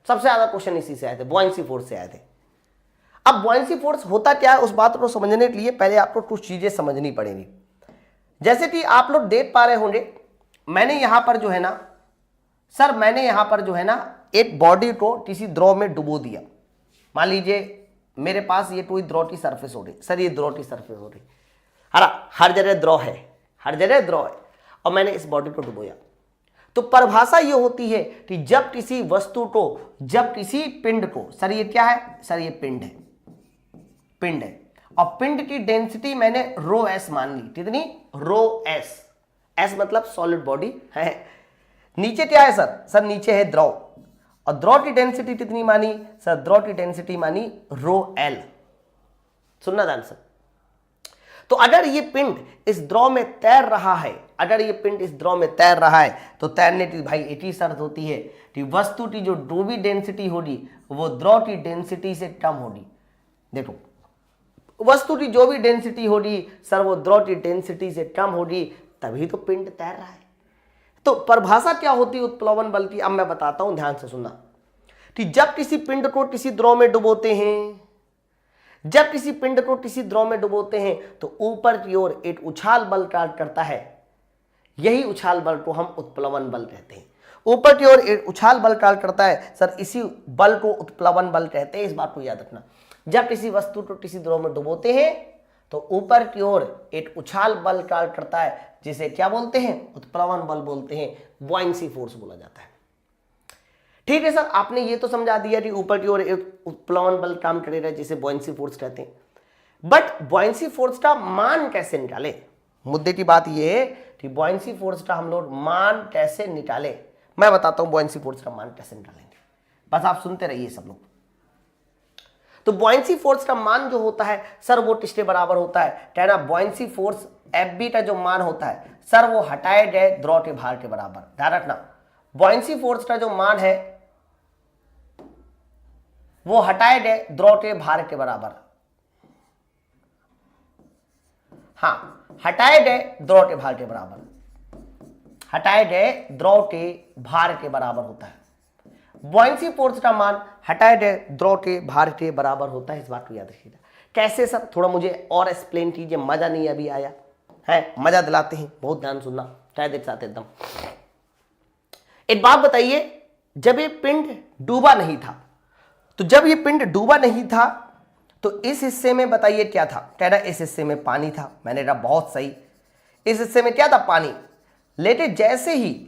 सबसे ज्यादा क्वेश्चन इसी से आए थे, बॉयंसी फोर्स से आए थे। अब बॉयंसी फोर्स होता क्या है उस बात को समझने के लिए पहले आपको कुछ चीजें समझनी पड़ेंगी। जैसे कि आप लोग देख पा रहे होंगे, मैंने यहां पर जो है ना सर, मैंने यहां पर जो है ना एक बॉडी को किसी द्रव में डुबो दिया। मान लीजिए मेरे पास ये कोई द्रव की सरफेस हो रही, सर ये द्रव की सरफेस हो रही, हर जगह द्रव है, हर जगह द्रव है, और मैंने इस बॉडी को डुबोया। तो परिभाषा ये होती है कि जब किसी वस्तु को, जब किसी पिंड को, सर ये क्या है, सर ये पिंड है, पिंड है, और पिंड की डेंसिटी मैंने रो एस मान ली, कितनी, रो एस, एस मतलब सॉलिड बॉडी है। नीचे क्या है सर, सर नीचे है द्रव, और द्रव की डेंसिटी कितनी मानी, सर द्रव की डेंसिटी मानी रो एल। सुनना ध्यान से। तो अगर ये पिंड इस द्रव में तैर रहा है, अगर ये पिंड इस द्रव में तैर रहा है, तो तैरने की भाई एक ही शर्त होती है कि वस्तु की जो डूबी डेंसिटी होगी वो द्रव की डेंसिटी से कम होगी। देखो वस्तु की जो भी डेंसिटी होगी सर वो द्रव की डेंसिटी से कम होगी, तभी तो पिंड तैर रहा है। तो परिभाषा क्या होती है उत्प्लवन बल की, अब मैं बताता हूं, ध्यान से सुनना। कि जब किसी पिंड को किसी द्रव में डुबोते हैं, जब किसी पिंड को किसी द्रव में डुबोते हैं तो ऊपर की ओर एक उछाल बल कार्य करता है, यही उछाल बल को हम उत्प्लवन बल कहते हैं। ऊपर की ओर एक उछाल बल कार्य करता है सर, इसी बल को उत्प्लवन बल कहते हैं, इस बात को याद रखना। जब किसी वस्तु को किसी द्रव में डुबोते हैं तो ऊपर की ओर एक उछाल बल कार्य करता है, जिसे क्या बोलते हैं, उत्प्लवन बल बोलते हैं, बॉयंसी फोर्स बोला जाता है। ठीक है सर, आपने ये तो समझा दिया कि ऊपर की ओर एक उत्प्लवन बल काम करेगा जिसे बॉयंसी फोर्स कहते हैं। बट बॉयंसी फोर्स का मान कैसे निकाले, मुद्दे की बात यह है कि बॉयंसी फोर्स का हम लोग मान कैसे निकाले। मैं बताता हूं बॉयंसी फोर्स का मान कैसे निकालेंगे, बस आप सुनते रहिए सब लोग। तो बॉयंसी फोर्स का मान जो होता है सर वो किसके बराबर होता है, कहना बॉयंसी फोर्स एफ बी का जो मान होता है सर वो हटाए गए द्रव के भार के बराबर। ध्यान रखना, बॉयंसी फोर्स का जो मान है वो हटाए गए द्रव के भार के बराबर, हाँ हटाए गए द्रव के भार के बराबर, हटाए गए द्रव के भार के बराबर होता है। बॉयंसी फोर्स का मान हटाए गए द्रव के भार के बराबर होता है, इस बात को याद रखिएगा। कैसे सर, थोड़ा मुझे और एक्सप्लेन कीजिए, मजा नहीं अभी आया है, मजा दिलाते हैं, बहुत ध्यान सुनना, शायद एक साथ एकदम। एक बात बताइए, जब ये पिंड डूबा नहीं था, तो जब ये पिंड डूबा नहीं था तो इस हिस्से में बताइए क्या था, कह रहा इस हिस्से में पानी था। मैंने कहा बहुत सही, इस हिस्से में क्या था, पानी। लेकिन जैसे ही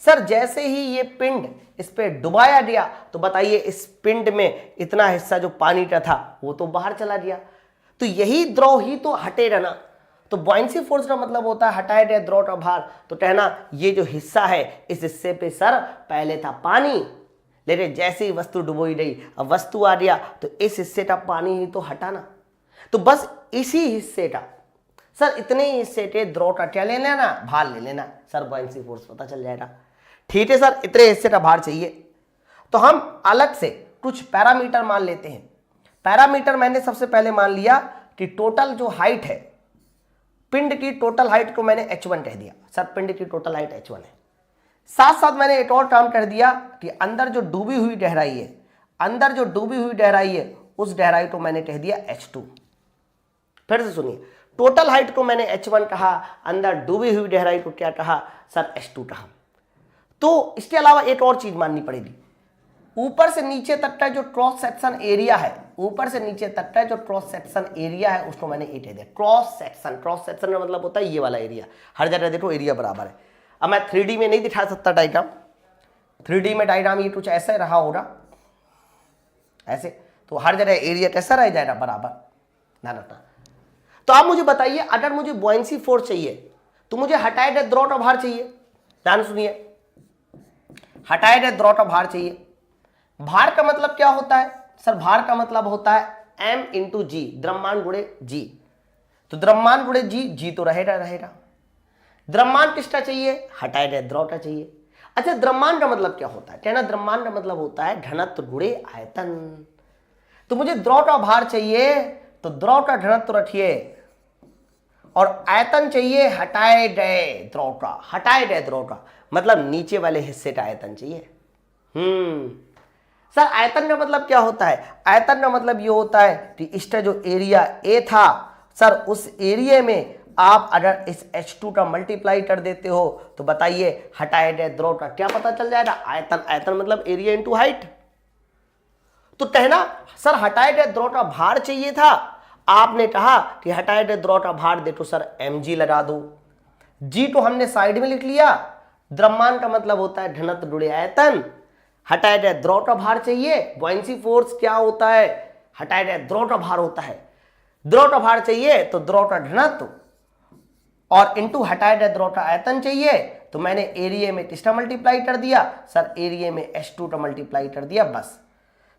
सर, जैसे ही ये पिंड इस पे डुबाया गया तो बताइए इस पिंड में इतना हिस्सा जो पानी का था वो तो बाहर चला गया, तो यही द्रव ही तो हटेगा ना। तो बॉयंसी फोर्स का मतलब होता है हटाए गए द्रव का भार। तो कहना ये जो हिस्सा है इस हिस्से पे सर पहले था पानी, लेकिन जैसे ही वस्तु डुबोई गई, अब वस्तु आ गया तो इस हिस्से का पानी ही तो हटाना। तो बस इसी हिस्से का सर, इतने ही हिस्से के द्रव का क्या ले लेना, भार ले लेना, सर बॉयंसी फोर्स पता चल जाएगा। ठीक है सर, इतने हिस्से का भार चाहिए, तो हम अलग से कुछ पैरामीटर मान लेते हैं। पैरामीटर मैंने सबसे पहले मान लिया कि टोटल जो हाइट है, पिंड की टोटल हाइट को मैंने h1 कह दिया, सर पिंड की टोटल हाइट h1 है। साथ साथ मैंने एक और काम कर दिया कि अंदर जो डूबी हुई गहराई है, अंदर जो डूबी हुई गहराई है उस गहराई को मैंने कह दिया h2। फिर से सुनिए, टोटल हाइट को मैंने h1 कहा, अंदर डूबी हुई गहराई को क्या कहा सर h2 कहा। तो इसके अलावा एक और चीज माननी पड़ेगी, ऊपर से नीचे तक का जो क्रॉस सेक्शन एरिया है, ऊपर से नीचे तक का जो क्रॉस सेक्शन एरिया है उसको मैंने ए दिया। क्रॉस सेक्शन का मतलब होता है ये वाला एरिया, हर जगह देखो एरिया बराबर है। अब मैं 3D में नहीं दिखा सकता डायग्राम, 3D में डायग्राम ये कुछ ऐसे रहा होगा ऐसे, तो हर जगह एरिया कैसा रह जाएगा बराबर, ध्यान रखना। तो आप मुझे बताइए, अगर मुझे बॉयंसी फोर्स चाहिए तो मुझे हटाए गए द्रव का भार चाहिए। ध्यान सुनिए, हटाए गए द्रव का भार चाहिए। भार का मतलब क्या होता है सर? भार का मतलब होता है m इंटू जी, द्रव्यमान गुणे जी। तो द्रव्यमान गुणे जी, जी तो रहेगा। द्रव्यमान किसका चाहिए? हटाए गए द्रव का चाहिए। अच्छा, द्रव्यमान का मतलब क्या होता है? कहना द्रव्यमान का मतलब होता है घनत्व गुणे आयतन। तो मुझे द्रव का भार चाहिए तो द्रव का घनत्व रखिए, और आयतन चाहिए हटाए गए द्रव का। हटाए गए द्रव का मतलब नीचे वाले हिस्से का आयतन चाहिए। सर आयतन का मतलब क्या होता है? आयतन का मतलब ये होता है कि इसका जो एरिया ए था सर, उस एरिया में आप अगर इस H2 का मल्टीप्लाई कर देते हो तो बताइए हटाए गए द्रव का क्या पता चल जाएगा? आयतन। आयतन मतलब एरिया इंटू हाइट। तो कहना सर हटाए गए द्रव का भार चाहिए था, आपने कहा कि हटाए गए द्रव का भार दे तो सर mg लगा दो। g तो हमने साइड में लिख लिया। द्रव्यमान का मतलब होता है घनत्व गुणे आयतन। हटाए गए द्रव का भार चाहिए, बॉयंसी फोर्स क्या होता है? हटाए गए द्रव का भार होता है। द्रव का भार चाहिए तो द्रव का घनत्व, और इंटू हटाए गए द्रव का आयतन चाहिए तो मैंने एरिया में किसका मल्टीप्लाई कर दिया सर? एरिया में H2 का मल्टीप्लाई कर दिया। बस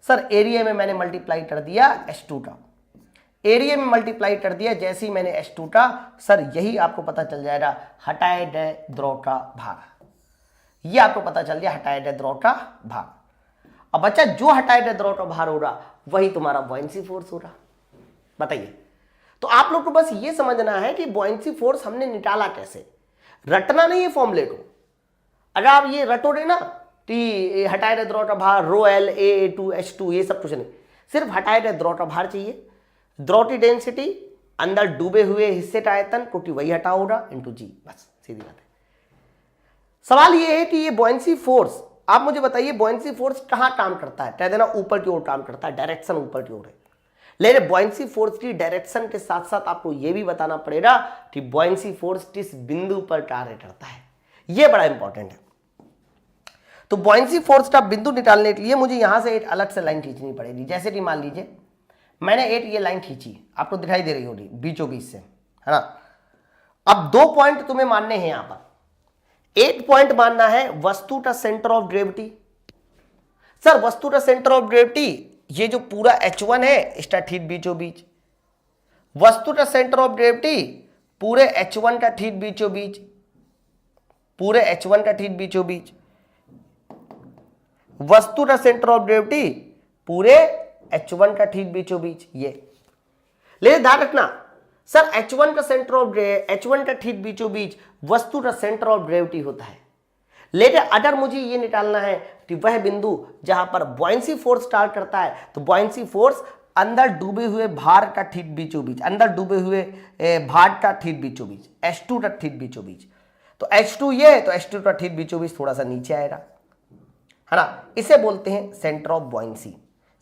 सर एरिया में मैंने मल्टीप्लाई कर दिया H2 का, एरिया में मल्टीप्लाई कर दिया जैसे ही मैंने H2 का, सर यही आपको पता चल जाएगा हटाए गए द्रव का भार। ये आपको पता चल गया हटाए गए द्रव का भार। अब बच्चा जो हटाए गए द्रव का भार हो रहा वही तुम्हारा बॉयंसी फोर्स हो रहा। बताइए, तो आप लोग को बस ये समझना है कि बॉयंसी फोर्स हमने निकाला कैसे, रटना नहीं है फॉर्मूले को। अगर आप ये रटोगे ना कि हटाए गए द्रव का भार रो एल A2 H2 ये सब कुछ नहीं, सिर्फ हटाए गए द्रव का भार चाहिए, द्रव की डेंसिटी, अंदर डूबे हुए हिस्से का आयतन क्योंकि वही हटा होगा इंटू जी, बस सीधी बात है। सवाल ये है कि ये बॉयंसी फोर्स, आप मुझे बताइए बॉयंसी फोर्स कहां काम करता है? कह देना ऊपर की ओर काम करता है, डायरेक्शन ऊपर की ओर है। लेकिन बॉयंसी फोर्स की डायरेक्शन के साथ साथ आपको यह भी बताना पड़ेगा कि बॉयंसी फोर्स किस बिंदु पर कार्य करता है, यह बड़ा इंपॉर्टेंट है। तो बॉयंसी फोर्स का बिंदु निकालने के लिए मुझे यहां से एक अलग से लाइन खींचनी पड़ेगी। जैसे कि मान लीजिए मैंने एक ये लाइन खींची, आपको दिखाई दे रही होगी बीचों बीच से, है ना। अब 2 पॉइंट तुम्हें मानने हैं। यहां पर एक पॉइंट मानना है वस्तु का सेंटर ऑफ ग्रेविटी। सर वस्तु का सेंटर ऑफ ग्रेविटी ये जो पूरा H1 है इसका ठीक बीचों बीच, वस्तु का सेंटर ऑफ ग्रेविटी पूरे H1 का ठीक बीचों बीच, पूरे H1 का ठीक बीचों बीच, वस्तु का सेंटर ऑफ ग्रेविटी पूरे H1 का ठीक बीचों बीच। ये ले ध्यान रखना सर, H1 का सेंटर ऑफ H1 का ठीक बीचों बीच वस्तु का सेंटर ऑफ ग्रेविटी होता है। लेकिन अगर मुझे ये निकालना है कि वह बिंदु जहां पर बॉयंसी फोर्स स्टार्ट करता है, तो बॉयंसी फोर्स अंदर डूबे हुए भार का ठीक बीचों बीच, अंदर डूबे हुए भार का ठीक बीचों बीच, H2 का ठीक बीचों बीच। तो H2 ये है तो H2 का ठीक बीचों बीच थोड़ा सा नीचे आएगा, है ना। इसे बोलते हैं सेंटर ऑफ बॉयंसी।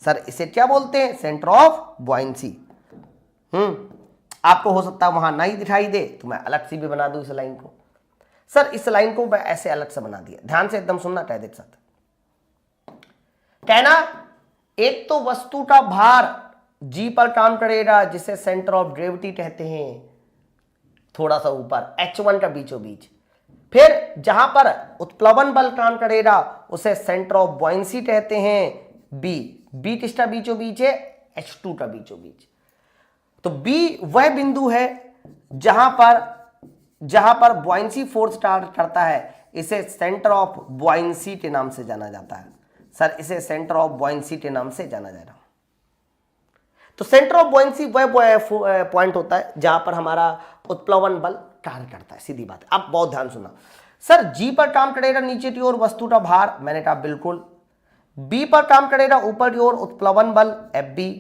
सर इसे क्या बोलते हैं? Centre of buoyancy. आपको हो सकता है वहां नहीं दिखाई दे तो मैं अलग से भी बना दूं इस लाइन को। सर इस लाइन को मैं ऐसे अलग से बना दिया, ध्यान से एकदम सुनना, कह देख सकते कहना एक तो वस्तु का भार जी पर काम करेगा जिसे सेंटर ऑफ ग्रेविटी कहते हैं, थोड़ा सा ऊपर H1 का बीचों बीच। फिर जहां पर उत्प्लवन बल काम करेगा उसे सेंटर ऑफ बॉयंसी कहते हैं, बी किसका बीचों बीच है? H2 का बीचों बीच। तो बी वह बिंदु है जहां पर बॉयंसी फोर्स स्टार्ट करता है, इसे सेंटर ऑफ बॉयंसी के नाम से जाना जाता है। सर इसे सेंटर ऑफ बॉयंसी के नाम से जाना जाएगा। तो सेंटर ऑफ बॉयंसी वह पॉइंट होता है जहां पर हमारा उत्प्लवन बल कार्य करता है, सीधी बात है। अब बहुत ध्यान सुनना, सर जी पर काम करेगा नीचे की ओर वस्तु का भार, मैंने कहा बिल्कुल। बी पर काम करेगा ऊपर की ओर उत्प्लवन बल FB,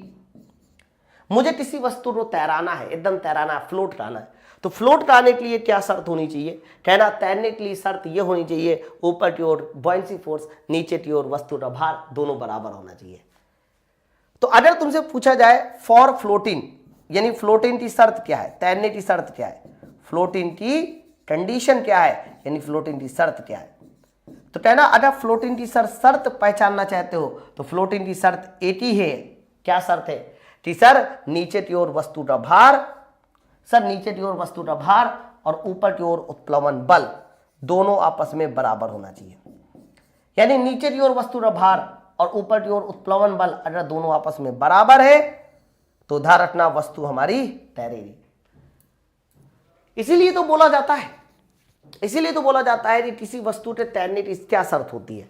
मुझे किसी वस्तु को तैराना है, एकदम तैराना है, फ्लोट कराना है। तो फ्लोट कराने के लिए क्या शर्त होनी चाहिए? कहना तैरने के लिए शर्त यह होनी चाहिए ऊपर की ओर बॉयंसी फोर्स, नीचे की ओर वस्तु का भार दोनों बराबर होना चाहिए। तो अगर तुमसे पूछा जाए फॉर फ्लोटिंग, यानी फ्लोटिंग की शर्त क्या है, तैरने की शर्त क्या है, फ्लोटिंग की कंडीशन क्या है, यानी फ्लोटिंग की शर्त क्या है, तो कहना अगर फ्लोटिंग की शर्त पहचानना चाहते हो तो फ्लोटिंग की शर्त एक ही है। क्या शर्त है कि सर नीचे की ओर वस्तु का भार, सर नीचे की ओर वस्तु का भार और ऊपर की ओर उत्प्लवन बल दोनों आपस में बराबर होना चाहिए। यानी नीचे की ओर वस्तु का भार और ऊपर की ओर उत्प्लवन बल अगर दोनों आपस में बराबर है तो ध्यान रखना वस्तु हमारी तैरेगी। इसीलिए तो बोला जाता है कि किसी वस्तु के तैरने की क्या शर्त होती है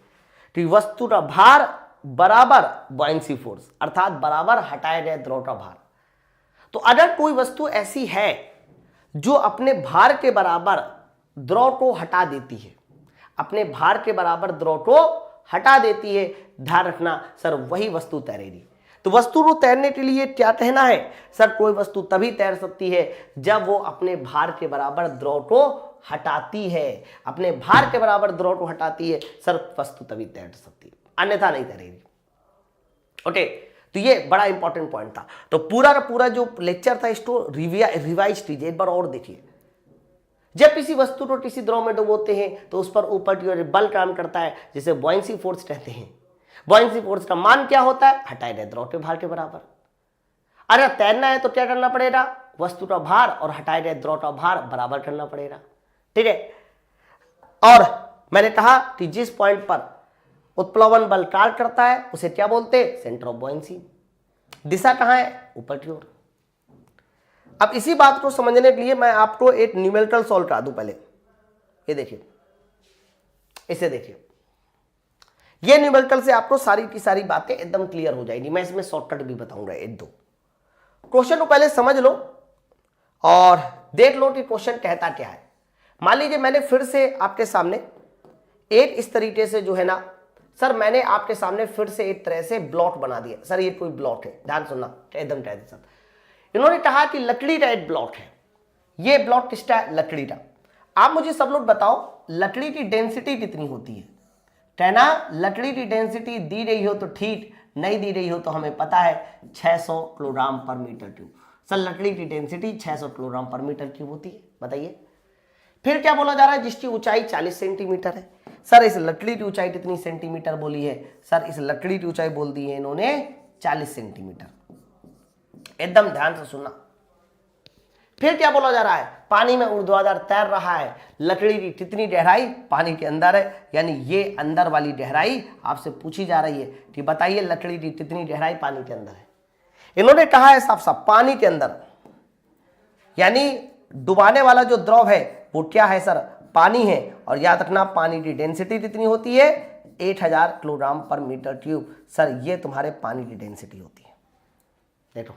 कि वस्तु का भार बराबर बॉयंसी फोर्स, अर्थात बराबर हटाए गए द्रव का भार। तो अगर कोई वस्तु ऐसी है जो अपने भार के बराबर द्रव को हटा देती है, अपने भार के बराबर द्रव को हटा देती है, ध्यान रखना सर वही वस्तु तैरेगी। तो वस्तु को तैरने के लिए क्या कहना है? सर कोई वस्तु तभी तैर सकती है जब वो अपने भार के बराबर द्रव को हटाती है। अपने भार के बराबर द्रव को हटाती है सर वस्तु तभी तैर सकती है, अन्यथा नहीं तैरेगी। ओके, तो ये बड़ा इंपॉर्टेंट पॉइंट था। तो पूरा का पूरा जो लेक्चर था इसको रिवाइज कीजिए, एक बार और देखिए। जब किसी वस्तु को किसी द्रव में डुबोते हैं तो उस पर ऊपर की ओर बल काम करता है जिसे बॉयंसी फोर्स कहते हैं। बॉयंसी फोर्स का मान क्या होता है? हटाए गए द्रव के भार के बराबर। अगर तैरना है तो क्या करना पड़ेगा? वस्तु का भार और हटाए गए द्रव का भार बराबर करना पड़ेगा, ठीक है। और मैंने कहा कि जिस पॉइंट पर उत्प्लवन बल कार्य करता है उसे क्या बोलते हैं? Centre of buoyancy. दिशा कहां है? ऊपर की ओर। अब इसी बात को समझने के लिए मैं आपको एक न्यूमेरिकल सॉल्व करा दूं। पहले ये देखिए, इसे देखिए, ये न्यूमेरिकल से आपको सारी की सारी बातें एकदम क्लियर हो जाएगी। मैं इसमें शॉर्टकट भी बताऊंगा, एक दो क्वेश्चन को पहले समझ लो और देख लो कि क्वेश्चन कहता क्या है। मान लीजिए मैंने फिर से आपके सामने एक इस तरीके से जो है ना, सर मैंने आपके सामने फिर से एक तरह से ब्लॉक बना दिया। सर ये कोई ब्लॉक है, ध्यान सुनना एकदम कह दे। सर इन्होंने कहा कि लकड़ी का एक ब्लॉक है। ये ब्लॉक किसका है? लकड़ी का। आप मुझे सब लोग बताओ लकड़ी की डेंसिटी कितनी होती है? कहना लकड़ी की डेंसिटी दी गई हो तो ठीक, नहीं दी गई हो तो हमें पता है 600 किलोग्राम पर मीटर क्यूब। सर लकड़ी की डेंसिटी 600 किलोग्राम पर मीटर क्यूब होती है, बताइए। फिर क्या बोला जा रहा है? जिसकी ऊंचाई 40 सेंटीमीटर है। सर इस लकड़ी की ऊंचाई कितनी सेंटीमीटर बोली है? सर इस लकड़ी की ऊंचाई बोल दी है इन्होंने 40 सेंटीमीटर। एकदम ध्यान से सुनना। फिर क्या बोला जा रहा है? पानी में ऊर्ध्वाधर तैर रहा है। लकड़ी की कितनी गहराई? पानी के अंदर है, यानी ये अंदर वाली गहराई आपसे पूछी जा रही है कि बताइए लकड़ी की कितनी गहराई पानी के अंदर है। इन्होंने कहा है साफ साफ पानी के अंदर, यानी डुबाने वाला जो द्रव है वो क्या है? सर पानी है। और याद रखना पानी की डेंसिटी कितनी होती है? 8000 किलोग्राम पर मीटर क्यूब। सर ये तुम्हारे पानी की डेंसिटी होती है। देखो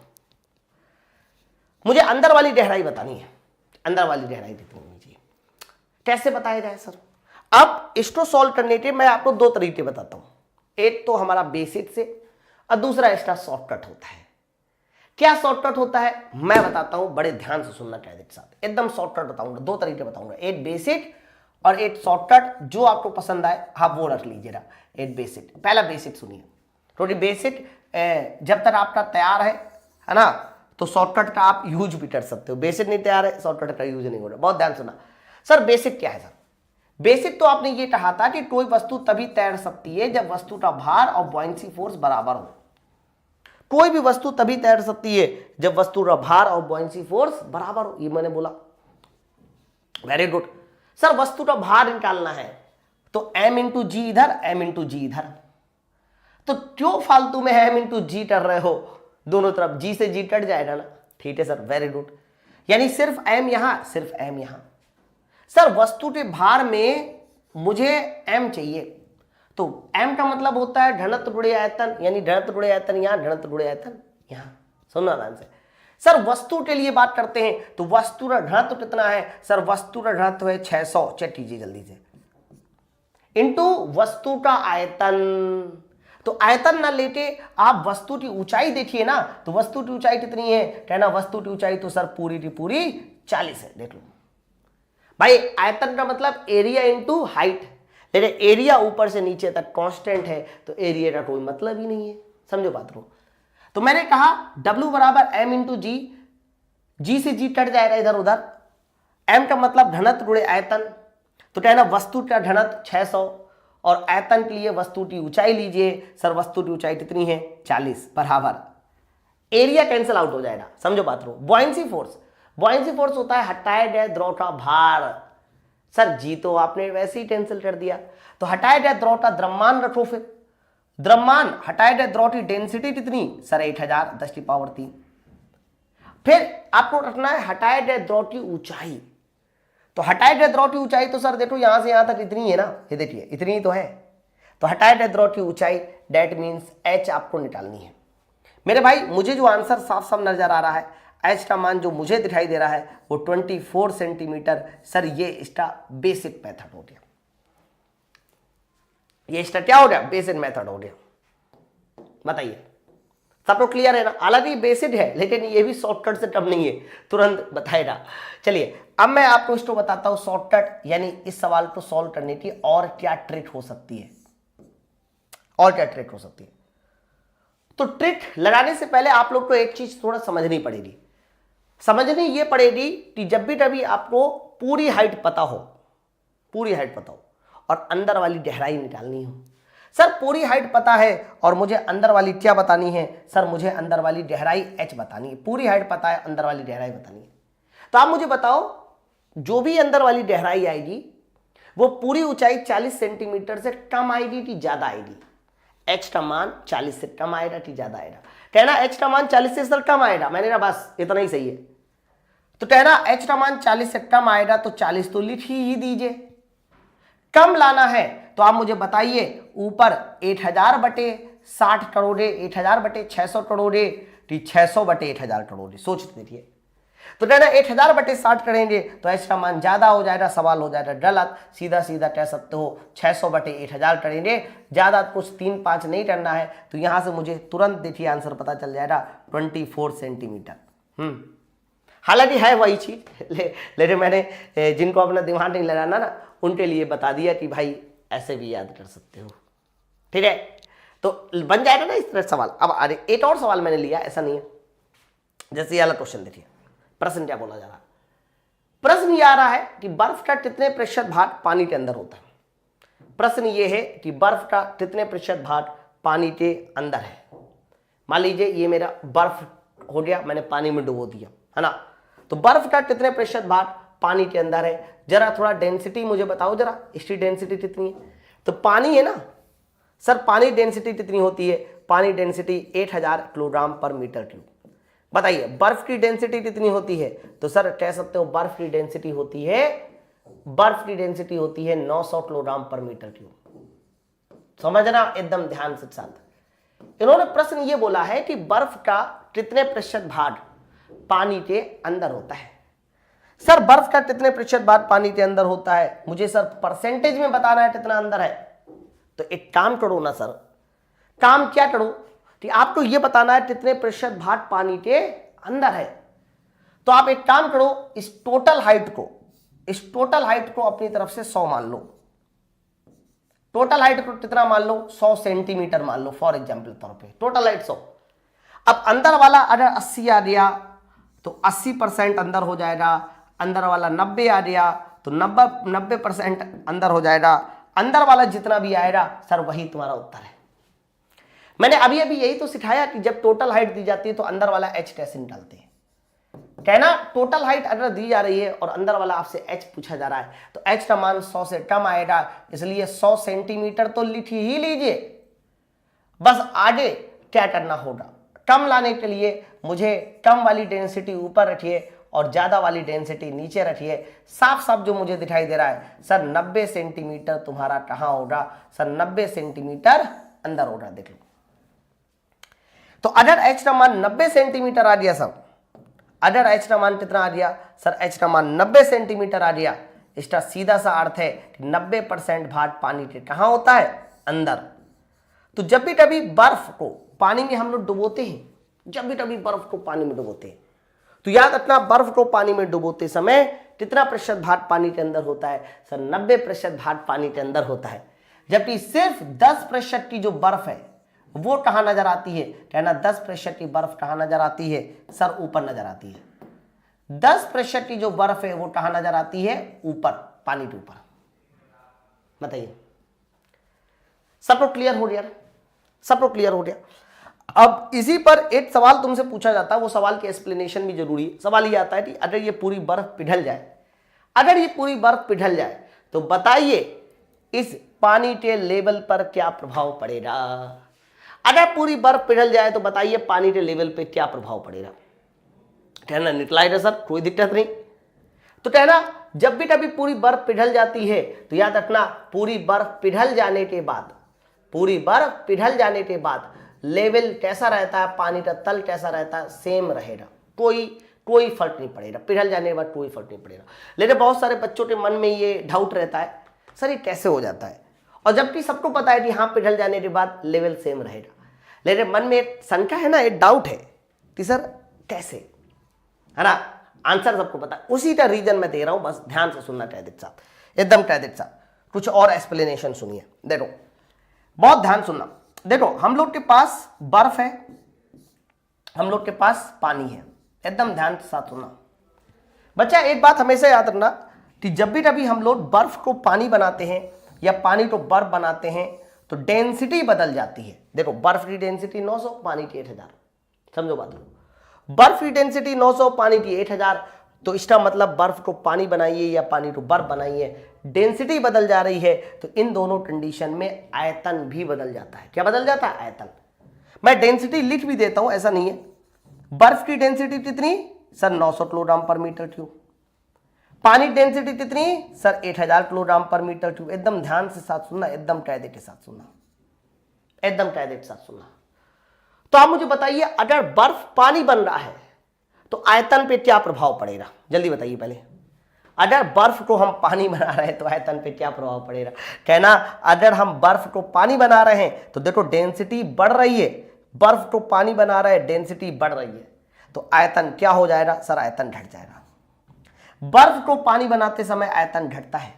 मुझे अंदर वाली गहराई बतानी है, अंदर वाली गहराई कितनी होनी चाहिए, कैसे बताया जाए सर? अब इसको सॉल्व करने के मैं आपको दो तरीके बताता हूं। एक तो हमारा बेसिक से और दूसरा इसका शॉर्टकट होता है। क्या शॉर्टकट होता है मैं बताता हूं, बड़े ध्यान से सुनना कैसे के साथ। एकदम शॉर्टकट बताऊंगा, दो तरीके बताऊंगा, एक बेसिक और एक शॉर्टकट। जो आपको पसंद आए आप वो रख लीजिएगा। एक बेसिक, पहला बेसिक सुनिए। तो बेसिक जब तक आपका तैयार है ना, तो शॉर्टकट का आप यूज भी कर सकते हो। बेसिक नहीं तैयार है, शॉर्टकट का यूज नहीं हो रहा। बहुत ध्यान सुना। सर बेसिक क्या है? सर बेसिक तो आपने ये कहा था कि कोई वस्तु तभी तैर सकती है जब वस्तु का भार और बॉयंसी फोर्स बराबर हो। कोई भी वस्तु तभी तैर सकती है जब वस्तु का भार और बॉयंसी फोर्स बराबर हो, ये मैंने बोला। Very good. सर वस्तु का भार निकालना है तो m इंटू जी इधर, m इंटू जी इधर। तो क्यों फालतू में m इंटू जी कर रहे हो? दोनों तरफ g से g कट जाएगा ना, ठीक है सर, वेरी गुड। यानी सिर्फ m यहां, सिर्फ m यहां। सर वस्तु के भार में मुझे m चाहिए, तो m का मतलब होता है घनत्व गुणे आयतन, यानी घनत्व गुणे आयतन यहां, घनत्व गुणे आयतन यहां। सुनना ध्यान से। सर वस्तु के लिए बात करते हैं तो वस्तु का घनत्व कितना है? सर वस्तु का घनत्व है 600, चेक कीजिए जल्दी से, इंटू वस्तु का आयतन। तो आयतन ना लेके आप वस्तु की ऊंचाई देखिए ना, तो वस्तु की ऊंचाई कितनी है, कहना वस्तु की ऊंचाई तो सर पूरी की पूरी 40 है। देख लो भाई, आयतन का मतलब एरिया इंटू हाइट, लेकिन एरिया ऊपर से नीचे तक कांस्टेंट है, तो एरिया का कोई मतलब ही नहीं है। समझो बात को। तो मैंने कहा W बराबर m इंटू जी, जी से जी कट जाएगा इधर उधर, m का मतलब घनत्व गुणे आयतन, तो कहना वस्तु का घनत्व 600 और आयतन के लिए वस्तु की ऊंचाई लीजिए, सर वस्तु की ऊंचाई कितनी है 40 बराबर, एरिया कैंसिल आउट हो जाएगा। समझो बात को। बॉयंसी फोर्स, बॉयंसी फोर्स होता है हटाए गए द्रव का भार, सर जी तो आपने वैसे ही कैंसिल कर दिया, तो हटाए गए द्रव का द्रव्यमान रखो, फिर द्रव्यमान हटाए गए द्रव की डेंसिटी कितनी, सर 1000 10⁻3। फिर आपको रखना है हटाए गए द्रव की ऊंचाई, तो हटाए गए द्रव की ऊंचाई तो सर देखो यहां से यहां तक इतनी है ना, ये देखिए इतनी तो है, तो हटाए गए द्रव की ऊंचाई दैट मीन्स h आपको निकालनी है। मेरे भाई मुझे जो आंसर साफ साफ नजर आ रहा है, h का मान जो मुझे दिखाई दे रहा है वो 24 सेंटीमीटर, सर ये इसका बेसिक मेथड हो गया, ये इसका क्या हो गया, बेसिक मेथड हो गया। बताइए सबको क्लियर है ना? हालांकि बेसिक है लेकिन ये भी शॉर्टकट से कम नहीं है, तुरंत बताएगा। चलिए अब मैं आपको इसको बताता हूं शॉर्टकट, यानी इस सवाल को सॉल्व करने की और क्या ट्रिक हो सकती है, और क्या ट्रिक हो सकती है। तो ट्रिक लगाने से पहले आप लोग को एक चीज थोड़ा समझनी पड़ेगी, समझनी ये पड़ेगी कि जब भी कभी आपको पूरी हाइट पता हो, पूरी हाइट पता हो और अंदर वाली गहराई निकालनी हो, सर पूरी हाइट पता है और मुझे अंदर वाली क्या बतानी है, सर मुझे अंदर वाली गहराई h बतानी है। पूरी हाइट पता है, अंदर वाली गहराई बतानी है, तो आप मुझे बताओ जो भी अंदर वाली गहराई आएगी वो पूरी ऊंचाई 40 सेंटीमीटर से कम आएगी कि ज्यादा आएगी, h का मान 40 से कम आएगा कि ज्यादा आएगा। कहना h का मान 40 से सर कम आएगा, मैंने कहा बस इतना ही सही है, तो कहना h का मान 40 से कम आएगा तो 40 तो लिख ही दीजिए। कम लाना है तो आप मुझे बताइए ऊपर 8000 बटे 60 करोड़े, 8000 बटे 600 करोड़े, 600 बटे 8000 करोड़े, सोच देखिए। तो कहना 8000 बटे 60 करेंगे तो h का मान ज्यादा हो जाएगा, सवाल हो जाएगा गलत, सीधा सीधा कह सकते हो 600 बटे 8000 करेंगे, ज्यादा कुछ 3-5 नहीं करना है, तो यहां से मुझे तुरंत देखिए आंसर पता चल जाएगा 24 सेंटीमीटर। हालांकि है वही चीज, लेकिन मैंने जिनको अपना दिमाग नहीं लगाना ना उनके लिए बता दिया कि भाई ऐसे भी याद कर सकते हो, ठीक है, तो बन जाएगा ना इस तरह सवाल। अब अरे एक और सवाल मैंने लिया, ऐसा नहीं है, जैसे ये वाला क्वेश्चन देखिए, प्रश्न क्या बोला जा रहा है, प्रश्न ये आ रहा है कि बर्फ का कितने प्रतिशत भाग पानी के अंदर होता है। प्रश्न ये है कि बर्फ का कितने प्रतिशत भाग पानी के अंदर है। मान लीजिए ये मेरा बर्फ हो गया, मैंने पानी में डुबो दिया, है ना, तो बर्फ का कितने प्रतिशत भाग पानी के अंदर है, जरा थोड़ा डेंसिटी मुझे बताओ, जरा इसकी डेंसिटी कितनी है। तो पानी है ना सर, पानी डेंसिटी कितनी होती है, पानी डेंसिटी 8000 किलोग्राम पर मीटर क्यूब। बताइए बर्फ की डेंसिटी कितनी होती है, तो सर कह सकते हो बर्फ की डेंसिटी होती है, बर्फ की डेंसिटी होती है 900 किलोग्राम पर मीटर क्यूब। समझना एकदम ध्यान से साथ। इन्होंने प्रश्न ये बोला है कि बर्फ का कितने प्रतिशत भाग पानी के अंदर होता है। सर बर्फ का कितने प्रतिशत भाग पानी के अंदर होता है, मुझे सर परसेंटेज में बताना है कितना अंदर है। तो एक काम करो ना सर, काम क्या करो कि आपको यह बताना है कितने प्रतिशत भाग पानी के अंदर है। तो आप एक काम करो, इस टोटल हाइट को अपनी तरफ से 100 मान लो। टोटल हाइट को कितना मान लो, 100 सेंटीमीटर मान लो फॉर एग्जाम्पल तौर पे, टोटल हाइट 100। अब अंदर वाला अगर 80 आ गया तो 80% अंदर हो जाएगा, अंदर वाला 90 आ गया तो 90% अंदर हो जाएगा, अंदर वाला जितना भी आएगा सर वही तुम्हारा उत्तर है। मैंने अभी यही तो सिखाया कि जब टोटल हाइट दी जाती है तो अंदर वाला h कैसे निकालते हैं। कहना टोटल हाइट अगर दी जा रही है और अंदर वाला आपसे h पूछा जा रहा है तो h का मान 100 से कम आएगा, इसलिए 100 सेंटीमीटर तो लिख ही लीजिए। बस आगे क्या करना होगा, कम लाने के लिए मुझे कम वाली डेंसिटी ऊपर रखिए और ज्यादा वाली डेंसिटी नीचे रखिए। साफ साफ जो मुझे दिखाई दे रहा है सर 90 सेंटीमीटर तुम्हारा कहां होगा, सर 90 सेंटीमीटर अंदर होगा। देख लो, तो अगर h का मान 90 सेंटीमीटर आ गया सर, अगर h का मान कितना आ गया सर, h का मान 90 सेंटीमीटर आ गया, इसका सीधा सा अर्थ है कि 90% भाग पानी के कहां होता है, अंदर। तो जब भी कभी बर्फ को पानी में हम लोग डुबोते हैं, जब भी कभी बर्फ को पानी में डुबोते हैं, तो याद रखना बर्फ को पानी में डुबोते समय कितना प्रतिशत भाग पानी के अंदर होता है? सर 90% भाग पानी के अंदर होता है, जबकि सिर्फ 10% की जो बर्फ है वो कहां नजर आती है? कहना 10% की बर्फ कहां नजर आती है? सर ऊपर नजर आती है। 10% की जो बर्फ है वो कहां नजर आती है? ऊपर, पानी के ऊपर। बताइए, सबको क्लियर हो गया? सबको क्लियर हो गया? अब इसी पर एक सवाल तुमसे पूछा जाता है, वो सवाल की एक्सप्लेनेशन भी जरूरी है। सवाल ये आता है कि अगर ये पूरी बर्फ पिघल जाए, अगर ये पूरी बर्फ पिघल जाए तो बताइए इस पानी के लेवल पर क्या प्रभाव पड़ेगा? अगर पूरी बर्फ पिघल जाए तो बताइए पानी के लेवल पे क्या प्रभाव पड़ेगा? कहना निकलाएगा सर, कोई दिक्कत नहीं। तो कहना जब भी कभी पूरी बर्फ पिघल जाती है तो याद रखना पूरी बर्फ पिघल जाने के बाद, पूरी बर्फ पिघल जाने के बाद लेवल कैसा रहता है? पानी का तल कैसा रहता है? सेम रहेगा, कोई फर्क नहीं पड़ेगा। पिघल जाने के बाद कोई फर्क नहीं पड़ेगा। लेकिन बहुत सारे बच्चों के मन में ये डाउट रहता है, सर ये कैसे हो जाता है? और जबकि सबको पता है कि हाँ पिघल जाने के बाद लेवल सेम रहेगा, लेकिन मन में एक शंका है ना, एक डाउट है कि सर कैसे, है ना? आंसर सबको पता है, उसी का रीजन मैं दे रहा हूं, बस ध्यान से सुनना कैदित साहब, एकदम कैदित साहब। कुछ और एक्सप्लेनेशन सुनिए, देखो बहुत ध्यान सुनना। देखो हम लोग के पास बर्फ है, हम लोग के पास पानी है, एकदम ध्यान के साथ सुनना बच्चा। एक बात हमेशा याद रखना कि जब भी कभी हम लोग बर्फ को पानी बनाते हैं या पानी को बर्फ बनाते हैं तो डेंसिटी बदल जाती है। देखो बर्फ की डेंसिटी 900, पानी की 8000, समझो बात को। बर्फ की डेंसिटी 900, पानी की 8000, तो इसका मतलब बर्फ को पानी बनाइए या पानी को बर्फ बनाइए, डेंसिटी बदल जा रही है, तो इन दोनों कंडीशन में आयतन भी बदल जाता है। क्या बदल जाता है? आयतन। मैं डेंसिटी लिख भी देता हूं, ऐसा नहीं है। बर्फ की डेंसिटी कितनी? सर 900 किलोग्राम पर मीटर क्यूब। पानी डेंसिटी कितनी? सर 8000 किलोग्राम पर मीटर क्यूब। एकदम ध्यान से साथ सुनना, एकदम कायदे के साथ सुनना, एकदम कायदे के साथ सुनना। तो आप मुझे बताइए अगर बर्फ पानी बन रहा है तो आयतन पे क्या प्रभाव पड़ेगा? जल्दी बताइए पहले। अगर बर्फ को हम पानी बना रहे हैं तो आयतन पे क्या प्रभाव पड़ेगा? कहना अगर हम बर्फ को पानी बना रहे हैं तो देखो डेंसिटी बढ़ रही है, बर्फ को पानी बना रहे हैं, डेंसिटी बढ़ रही है, तो आयतन क्या हो जाएगा? सर आयतन घट जाएगा। बर्फ को पानी बनाते समय आयतन घटता है,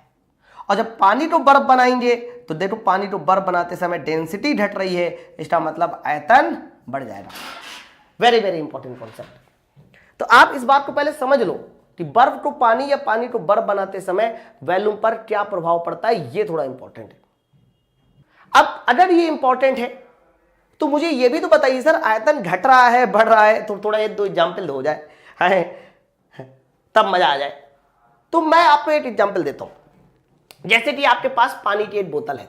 और जब पानी को बर्फ बनाएंगे तो देखो पानी को बर्फ बनाते समय डेंसिटी घट रही है, इसका मतलब आयतन बढ़ जाएगा। Very very important concept. तो आप इस बात को पहले समझ लो कि बर्फ को पानी या पानी को बर्फ बनाते समय वॉल्यूम पर क्या प्रभाव पड़ता है, ये थोड़ा इंपॉर्टेंट है। अब अगर ये इंपॉर्टेंट है तो मुझे ये भी तो बताइए सर आयतन घट रहा है बढ़ रहा है, तो थोड़ा एक दो एग्जाम्पल हो जाए है तब मजा आ जाए। तो मैं आपको एक एग्जाम्पल देता हूं। जैसे कि आपके पास पानी की एक बोतल है,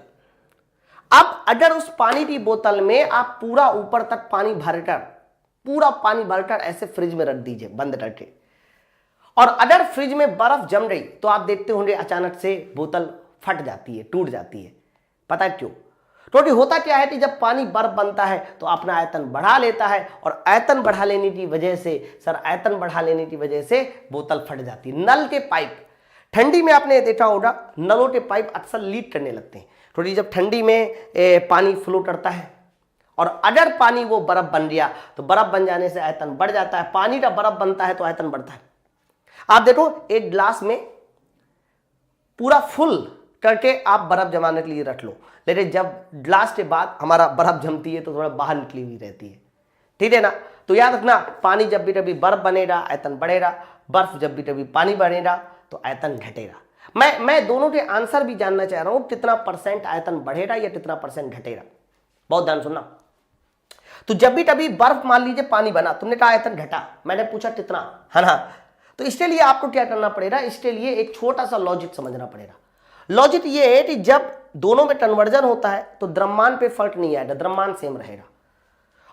अब अगर उस पानी की बोतल में आप पूरा ऊपर तक पानी भरकर, पूरा पानी भरकर ऐसे फ्रिज में रख दीजिए बंद करके, और अगर फ्रिज में बर्फ जम गई तो आप देखते होंगे अचानक से बोतल फट जाती है, टूट जाती है। पता है क्यों? क्योंकि होता क्या है कि जब पानी बर्फ बनता है तो अपना आयतन बढ़ा लेता है, और आयतन बढ़ा लेने की वजह से, सर आयतन बढ़ा लेने की वजह से बोतल फट जाती है। नल के पाइप, ठंडी में आपने देखा होगा नलों के पाइप अक्सर लीक करने लगते हैं, क्योंकि जब ठंडी में पानी फ्लो करता है और अगर पानी वो बर्फ बन गया तो बर्फ बन जाने से आयतन बढ़ जाता है। पानी का बर्फ बनता है तो आयतन बढ़ता है। आप देखो एक ग्लास में पूरा फुल करके आप बर्फ जमाने के लिए रख लो, लेकिन जब ग्लास के बाद हमारा बर्फ जमती है तो थोड़ा बाहर निकली हुई रहती है, ठीक है ना? तो याद रखना पानी जब भी कभी बर्फ बनेगा आयतन बढ़ेगा, बर्फ जब भी कभी पानी बनेगा तो आयतन घटेगा। मैं दोनों के आंसर भी जानना चाह रहा हूं, कितना परसेंट आयतन बढ़ेगा या कितना परसेंट घटेगा। बहुत ध्यान सुनना। तो जब भी कभी बर्फ मान लीजिए पानी बना, तुमने कहा आयतन घटा, मैंने पूछा कितना, है ना? तो इसके लिए आपको क्या करना पड़ेगा? इसके लिए एक छोटा सा लॉजिक समझना पड़ेगा। लॉजिक ये है कि जब दोनों में कन्वर्जन होता है तो द्रव्यमान पे फर्क नहीं आएगा, द्रव्यमान सेम रहेगा।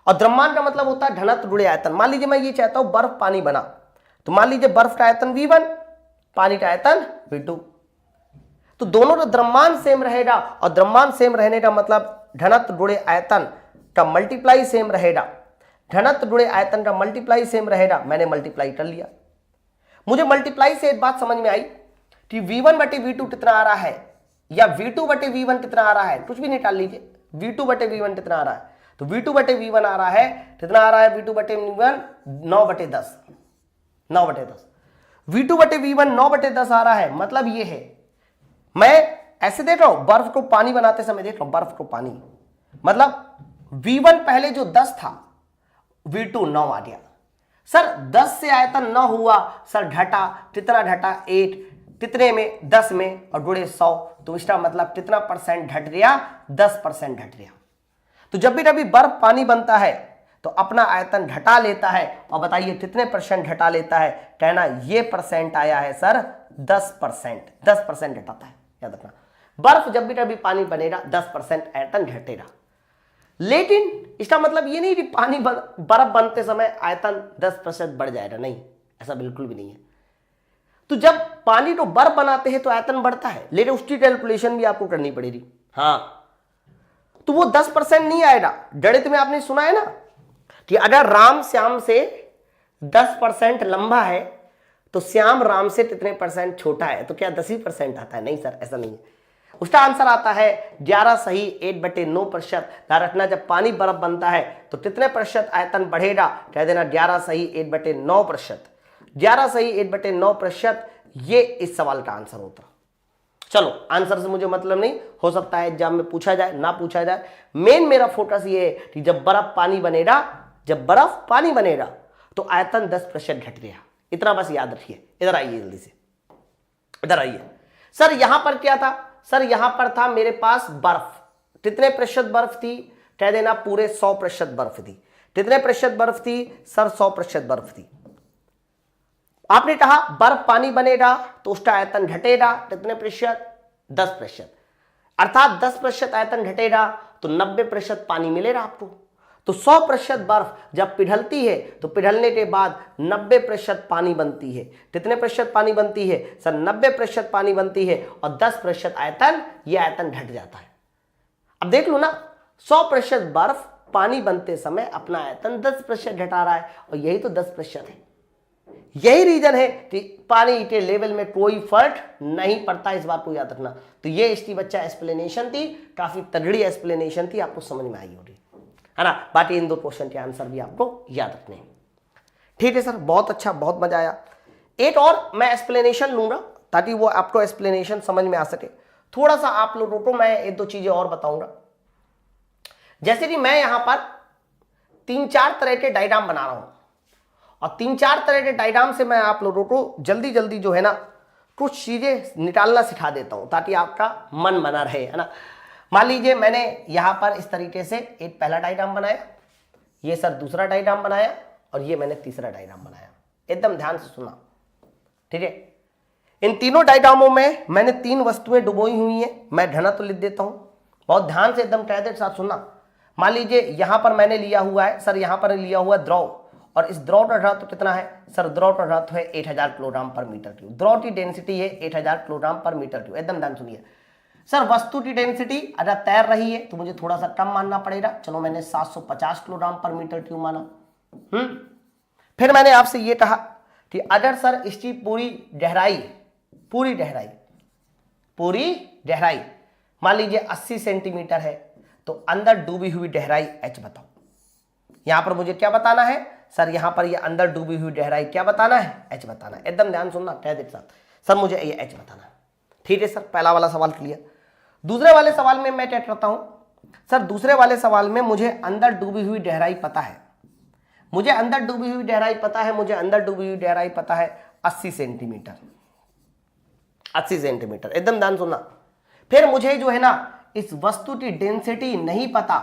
और द्रव्यमान का मतलब होता है घनत्व गुणे आयतन। मान लीजिए मैं ये चाहता हूं बर्फ पानी बना, तो मान लीजिए बर्फ का आयतन V1, पानी का आयतन V2, तो दोनों का द्रव्यमान सेम रहेगा, और द्रव्यमान सेम रहने का मतलब घनत्व गुणे आयतन का मल्टीप्लाई सेम रहेगा। घनत्व गुणे आयतन का मल्टीप्लाई सेम रहेगा। मैंने मल्टीप्लाई कर लिया। मुझे मल्टीप्लाई से एक बात समझ में आई कि V1 बटे V2 कितना आ रहा है, या V2 बटे V1 कितना आ रहा है, कुछ भी निकाल लीजिए, V2 बटे V1 कितना आ रहा है, तो V2 बटे V1 आ रहा है, कितना आ रहा है V2 बटे V1 9 बटे 10, 9 बटे 10, V2 बटे V1 9 बटे 10 आ रहा है। मतलब ये है, मैं ऐसे देख रहा हूं बर्फ को पानी बनाते समय, देख रहा हूं बर्फ को पानी, मतलब V1 पहले जो 10 था V2 9 आ गया। सर 10 से आयतन 9 हुआ, सर घटा, कितना घटा 8, कितने में 10 में और गुणे 100, तो इसका मतलब कितना परसेंट घट गया, 10% घट गया। तो जब भी कभी बर्फ पानी बनता है तो अपना आयतन घटा लेता है, और बताइए कितने परसेंट घटा लेता है, कहना ये परसेंट आया है सर 10%, 10% घटाता है, याद रखना। बर्फ जब भी कभी पानी बनेगा 10% आयतन घटेगा। लेकिन इसका मतलब ये नहीं कि पानी बर्फ बनते समय आयतन 10% बढ़ जाएगा, नहीं, ऐसा बिल्कुल भी नहीं है। तो जब पानी को बर्फ बनाते हैं तो आयतन बढ़ता है, लेकिन उसकी कैलकुलेशन भी आपको करनी पड़ेगी। हाँ, तो वो 10% नहीं आएगा। गणित में आपने सुना है ना कि अगर राम श्याम से 10% लंबा है तो श्याम राम से कितने परसेंट छोटा है, तो क्या 10% आता है? नहीं सर, ऐसा नहीं है। उसका आंसर आता है 11 सही 8/9%। ध्यान रखना, जब पानी बर्फ बनता है तो कितने प्रतिशत आयतन बढ़ेगा, कह देना 11 सही 8/9%। 11 सही 8/9%, ये इस सवाल का आंसर होता। चलो, आंसर से मुझे मतलब नहीं, हो सकता है एग्जाम में पूछा जाए, ना पूछा जाए। मेन मेरा फोकस ये है कि जब बर्फ पानी बनेगा, जब बर्फ पानी बनेगा तो आयतन 10% घट गया, इतना बस याद रखिए। इधर आइए, जल्दी से इधर आइए। सर यहां पर क्या था, सर यहां पर था मेरे पास बर्फ, कितने प्रतिशत बर्फ थी, कह देना पूरे 100% बर्फ थी। कितने प्रतिशत बर्फ थी सर, 100% बर्फ थी। आपने कहा बर्फ पानी बनेगा तो उसका आयतन घटेगा, कितने प्रतिशत, 10%। अर्थात 10% आयतन घटेगा तो 90% पानी मिलेगा आपको। तो 100% बर्फ जब पिघलती है तो पिघलने के बाद 90% पानी बनती है। कितने प्रतिशत पानी बनती है सर, 90% पानी बनती है, और 10% आयतन, ये आयतन घट जाता है। अब देख लो ना, 100% बर्फ पानी बनते समय अपना आयतन 10% घटा रहा है, और यही तो 10% है। यही रीजन है कि पानी के लेवल में कोई फर्क नहीं पड़ता, इस बात को याद रखना। तो ये इसकी बच्चा एक्सप्लेनेशन थी, काफी तगड़ी एक्सप्लेनेशन थी, आपको समझ में आई होगी, है ना। बाकी इन दो क्वेश्चन के आंसर भी आपको याद रखने हैं। ठीक है सर, बहुत अच्छा, बहुत मजा आया। एक और मैं एक्सप्लेनेशन लूंगा ताकि वो आपको एक्सप्लेनेशन समझ में आ सके। थोड़ा सा आप लोगों को मैं एक दो चीजें और बताऊंगा। जैसे कि मैं यहां पर 3-4 तरह के डायग्राम बना रहा हूं, और 3-4 तरह के डायग्राम से मैं आप लोगों को जल्दी जल्दी जो है ना कुछ चीजें निकालना सिखा देता हूं ताकि आपका मन बना रहे, है ना। मान लीजिए मैंने यहां पर इस तरीके से एक पहला डायग्राम बनाया, ये सर दूसरा डायग्राम बनाया, और ये मैंने तीसरा डायग्राम बनाया। एकदम ध्यान से सुना, ठीक है। इन तीनों डायग्रामों में मैंने 3 वस्तुएं डुबोई हुई हैं। मैं घनत्व लिख देता हूं, बहुत ध्यान से एकदम कायदे के साथ सुनना। मान लीजिए यहां पर मैंने लिया हुआ है सर, यहां पर लिया हुआ द्रव, और इस द्रव का घनत्व कितना है सर, द्रव का घनत्व है 8000 किलोग्राम पर मीटर क्यूब। द्रव की डेंसिटी है 8000 किलोग्राम पर मीटर क्यूब। एकदम ध्यान सुनिए सर, वस्तु की डेंसिटी अगर तैर रही है तो मुझे थोड़ा सा कम मानना पड़ेगा। चलो मैंने 750 किलोग्राम पर मीटर क्यूब माना। फिर मैंने आपसे ये कहा कि अगर सर इसकी पूरी गहराई मान लीजिए 80 सेंटीमीटर है, तो अंदर डूबी हुई गहराई h बताओ। यहां पर मुझे क्या बताना है सर, यहां पर ये अंदर डूबी हुई गहराई क्या बताना है, h बताना है। एकदम ध्यान सुनना, कह दे साथ सर मुझे ये h बताना है। ठीक है सर, पहला वाला सवाल क्लियर। दूसरे वाले सवाल में मैं क्या करता हूं सर, दूसरे वाले सवाल में मुझे अंदर डूबी हुई गहराई पता है, मुझे अंदर डूबी हुई गहराई पता है, मुझे अंदर डूबी हुई गहराई पता है 80 सेंटीमीटर, 80 सेंटीमीटर। एकदम ध्यान सुनना। फिर मुझे जो है ना इस वस्तु की डेंसिटी नहीं पता,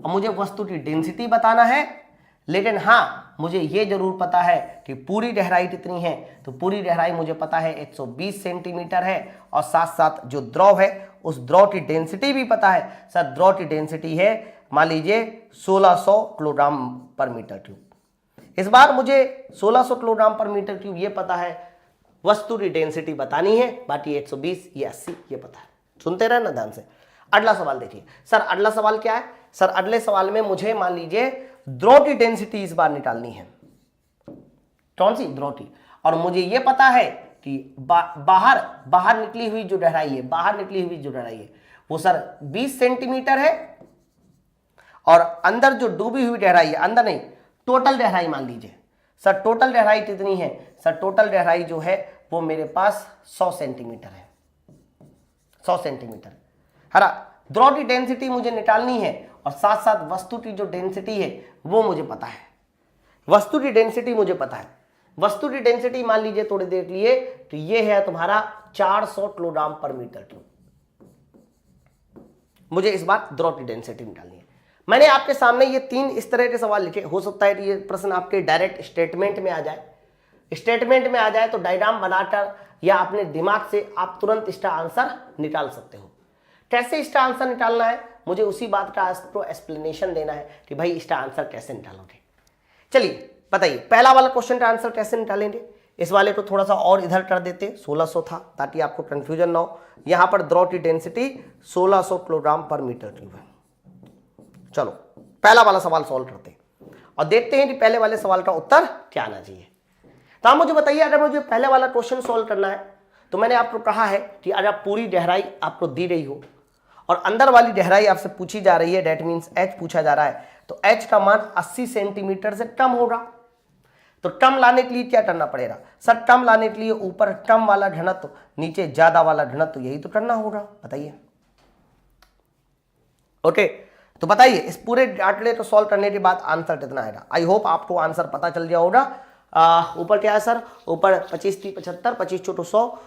और मुझे वस्तु की डेंसिटी बताना है, लेकिन हाँ मुझे ये जरूर पता है कि पूरी गहराई कितनी है। तो पूरी गहराई मुझे पता है 120 सेंटीमीटर है, और साथ साथ जो द्रव है उस द्रव की डेंसिटी भी पता है सर। द्रव की डेंसिटी है मान लीजिए 1600 किलोग्राम पर मीटर क्यूब। इस बार मुझे 1600 किलोग्राम पर मीटर क्यूब ये पता है, वस्तु की डेंसिटी बतानी है, बाकी 120 ये 80 ये पता है। सुनते रहना ध्यान से। अगला सवाल देखिए सर, अगला सवाल क्या है सर, अगले सवाल में मुझे मान लीजिए द्रव की डेंसिटी इस बार निकालनी है। कौन सी, द्रव की। और मुझे ये पता है कि बाहर निकली हुई जो गहराई है, बाहर निकली हुई जो गहराई है वो सर 20 सेंटीमीटर है, और अंदर जो डूबी हुई गहराई है, अंदर नहीं, टोटल गहराई मान लीजिए सर, टोटल गहराई कितनी है सर, टोटल गहराई जो है वो मेरे पास 100 सेंटीमीटर है, 100 सेंटीमीटर है ना। द्रव की डेंसिटी मुझे निकालनी है और साथ साथ वस्तु की जो डेंसिटी है वो मुझे पता है, वस्तु की डेंसिटी मुझे पता है। वस्तु की डेंसिटी मान लीजिए थोड़ी देर के लिए, तो ये है तुम्हारा 400 किलोग्राम पर मीटर क्यूब। मुझे इस बार द्रव की डेंसिटी निकालनी है। मैंने आपके सामने ये 3 इस तरह के सवाल लिखे, हो सकता है कि ये प्रश्न आपके डायरेक्ट स्टेटमेंट में आ जाए, स्टेटमेंट में आ जाए तो डायग्राम बनाकर या अपने दिमाग से आप तुरंत इसका आंसर निकाल सकते हो। कैसे इसका आंसर निकालना है, मुझे उसी बात का आपको एक्सप्लेनेशन देना है कि भाई इसका आंसर कैसे निकालोगे। चलिए बताइए, पहला वाला क्वेश्चन का आंसर कैसे निकालेंगे। इस वाले को थोड़ा सा और इधर कर देते, 1600 था ताकि आपको कंफ्यूजन ना हो। यहां पर द्रव की डेंसिटी 1600 किलोग्राम पर मीटर क्यूब है। चलो पहला वाला सवाल सॉल्व करते हैं और देखते हैं कि पहले वाले सवाल का उत्तर क्या आना चाहिए। तो आप मुझे बताइए, अगर मुझे पहले वाला क्वेश्चन सॉल्व करना है तो मैंने आपको कहा है कि अगर पूरी गहराई आपको दी गई हो और अंदर वाली गहराई आपसे पूछी जा रही है, दैट मीन्स एच पूछा जा रहा है, तो एच का मान 80 सेंटीमीटर से कम होगा। तो कम लाने के लिए क्या करना पड़ेगा सर, कम लाने के लिए ऊपर कम वाला घनत्व, नीचे ज्यादा वाला घनत्व, यही तो करना होगा। बताइए ओके। तो बताइए इस पूरे आंकड़े को सॉल्व करने के बाद आंसर कितना आएगा। आई होप आपको आंसर पता चल गया होगा। ऊपर क्या है सर, ऊपर 25 30 75, 25 छोटो 100,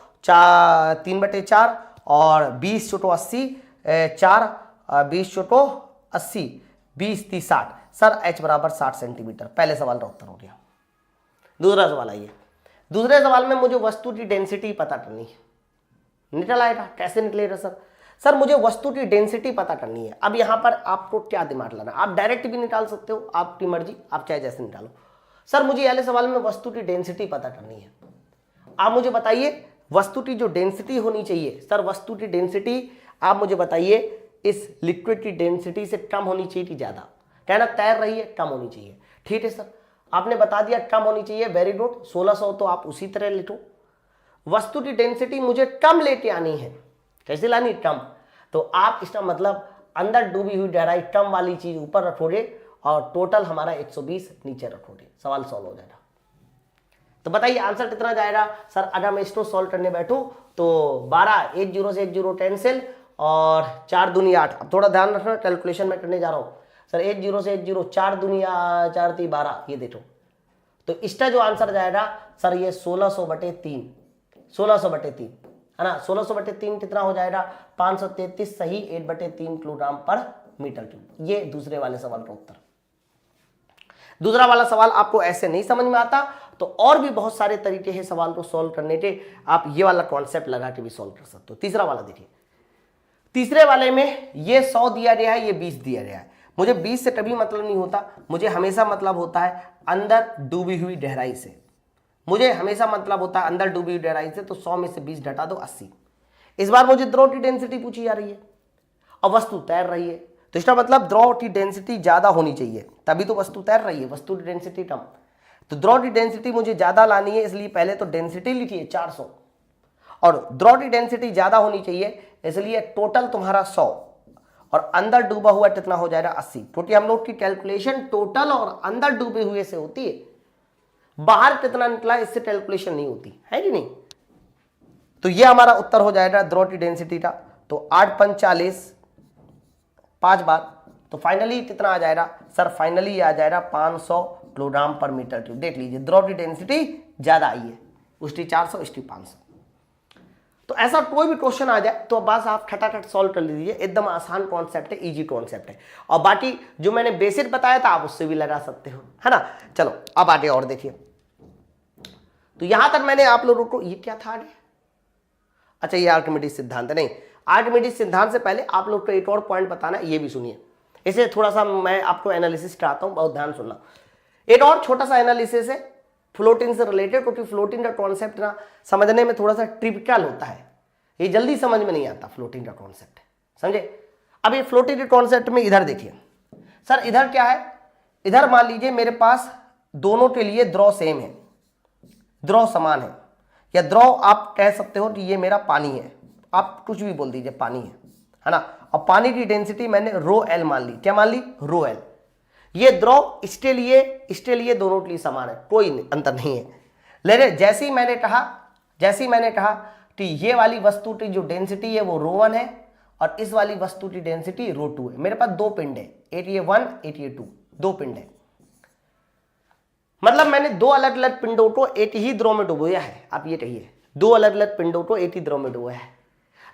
3/4 और 20 छोटो 80, 4 20 छोटो 80, 20 30 60। सर एच बराबर 60 सेंटीमीटर। पहले सवाल का उत्तर हो गया। दूसरा सवाल आइए। दूसरे सवाल में मुझे वस्तु की डेंसिटी पता करनी है। निकल आएगा, कैसे निकलेगा सर? सर मुझे वस्तु की डेंसिटी पता करनी है। अब यहां पर आपको क्या दिमाग लाना, आप डायरेक्ट भी निकाल सकते हो, आपकी मर्जी, आप चाहे जैसे निकालो। सर मुझे पहले सवाल में वस्तु की डेंसिटी पता करनी है। आप मुझे बताइए वस्तु की जो डेंसिटी होनी चाहिए, सर वस्तु की डेंसिटी आप मुझे बताइए इस लिक्विड की डेंसिटी से कम होनी चाहिए कि ज्यादा? कहना तैर रही है, कम होनी चाहिए। ठीक है सर, आपने बता दिया कम होनी चाहिए, वेरी गुड। 1600 तो आप उसी तरह लिखो। वस्तु की डेंसिटी मुझे कम लेके आनी है। कैसे लानी? कम। तो आप इसका मतलब अंदर डूबी हुई गहराई कम वाली चीज ऊपर रखोगे और टोटल हमारा 120 नीचे रखोगे, सवाल सॉल्व हो जाएगा। तो बताइए आंसर कितना जाएगा सर? अगर मैं इसको सॉल्व करने बैठूं तो 12, 1 0 से 1 0 कैंसिल और 4 दूनी 8। अब थोड़ा ध्यान रखना, कैलकुलेशन में करने जा रहा हूं सर। 1 0 से 1 0, 4 दूनी 4 3 12, ये देखो। तो इसका जो आंसर जाएगा सर ये 1600/3, 1600/3 है ना। 1600/3 कितना हो जाएगा? 533 सही 8/3 किलोग्राम पर मीटर क्यूब। ये दूसरे वाले सवाल का उत्तर। दूसरा वाला सवाल आपको ऐसे नहीं समझ में आता तो और भी बहुत सारे तरीके हैं सवाल को सॉल्व करने के, आप ये वाला कॉन्सेप्ट लगा के भी सॉल्व कर सकते हो। तीसरा वाला देखिए, तीसरे वाले में ये 100 दिया गया है, ये 20 दिया गया है। मुझे 20 से कभी मतलब नहीं होता, मुझे हमेशा मतलब होता है अंदर डूबी हुई गहराई से। मुझे हमेशा मतलब होता है अंदर डूबी हुई गहराई से। तो 100 में से 20 घटा दो, 80। इस बार मुझे द्रव की डेंसिटी पूछी जा रही है और वस्तु तैर रही है, तो इसका मतलब द्रव की डेंसिटी ज्यादा होनी चाहिए, तभी तो वस्तु तैर रही है। वस्तु की डेंसिटी कम, तो द्रव की डेंसिटी मुझे ज्यादा लानी है, इसलिए पहले तो डेंसिटी लिखिए 400 और द्रव की डेंसिटी ज्यादा होनी चाहिए, इसलिए टोटल तुम्हारा 100 और अंदर डूबा हुआ कितना हो जाएगा? 80। क्योंकि हम लोग की कैलकुलेशन टोटल और अंदर डूबे हुए से होती है, बाहर कितना निकला इससे कैलकुलेशन नहीं होती है कि नहीं। तो ये हमारा उत्तर हो जाएगा द्रव की डेंसिटी का। तो 8 5 40, 5 बार, तो फाइनली कितना आ जाएगा सर? फाइनली आ जाएगा 500 किलोग्राम पर मीटर क्यूब। देख लीजिए द्रव की डेंसिटी ज्यादा आई है, उसकी 400, इसकी 500। तो ऐसा कोई भी क्वेश्चन आ जाए तो बस आप खटाखट सॉल्व कर लीजिए, एकदम आसान कॉन्सेप्ट है, इजी कॉन्सेप्ट है। और बाकी जो मैंने बेसिक बताया था आप उससे भी लगा सकते हो, है ना। चलो अब आगे और देखिए। तो यहां तक मैंने आप लोगों को, ये क्या था आगे? अच्छा ये आर्किमिडीज सिद्धांत नहीं। आर्किमिडीज सिद्धांत से पहले आप लोग को एक और पॉइंट बताना है, ये भी सुनिए। इसे थोड़ा सा मैं आपको एनालिसिस कराता हूं, बहुत ध्यान सुनना। एक और छोटा सा एनालिसिस है फ्लोटिंग से रिलेटेड, क्योंकि फ्लोटिंग का कॉन्सेप्ट ना समझने में थोड़ा सा टिपिकल होता है, ये जल्दी समझ में नहीं आता फ्लोटिंग का कॉन्सेप्ट, समझे। अब ये फ्लोटिंग के कॉन्सेप्ट में इधर देखिए सर, इधर क्या है? इधर मान लीजिए मेरे पास दोनों के लिए द्रव सेम है, द्रव समान है, या द्रव आप कह सकते हो कि ये मेरा पानी है, आप कुछ भी बोल दीजिए, पानी है ना, और पानी की डेंसिटी मैंने रो एल मान ली। क्या मान ली? Rho L. ये द्रव इसके लिए दोनों के लिए समान है, कोई अंतर नहीं है। लेकिन जैसे ही मैंने कहा कि ये वाली वस्तु की जो डेंसिटी है वो रो 1 है और इस वाली वस्तु की डेंसिटी रो 2 है। मेरे पास दो पिंड है, एक ये 1 एक ये 2, दो पिंड है। मतलब मैंने दो अलग अलग पिंडों को एक ही द्रव में डुबोया है। आप ये कहिए, दो अलग अलग पिंडों को एक ही द्रव में डुबोया है।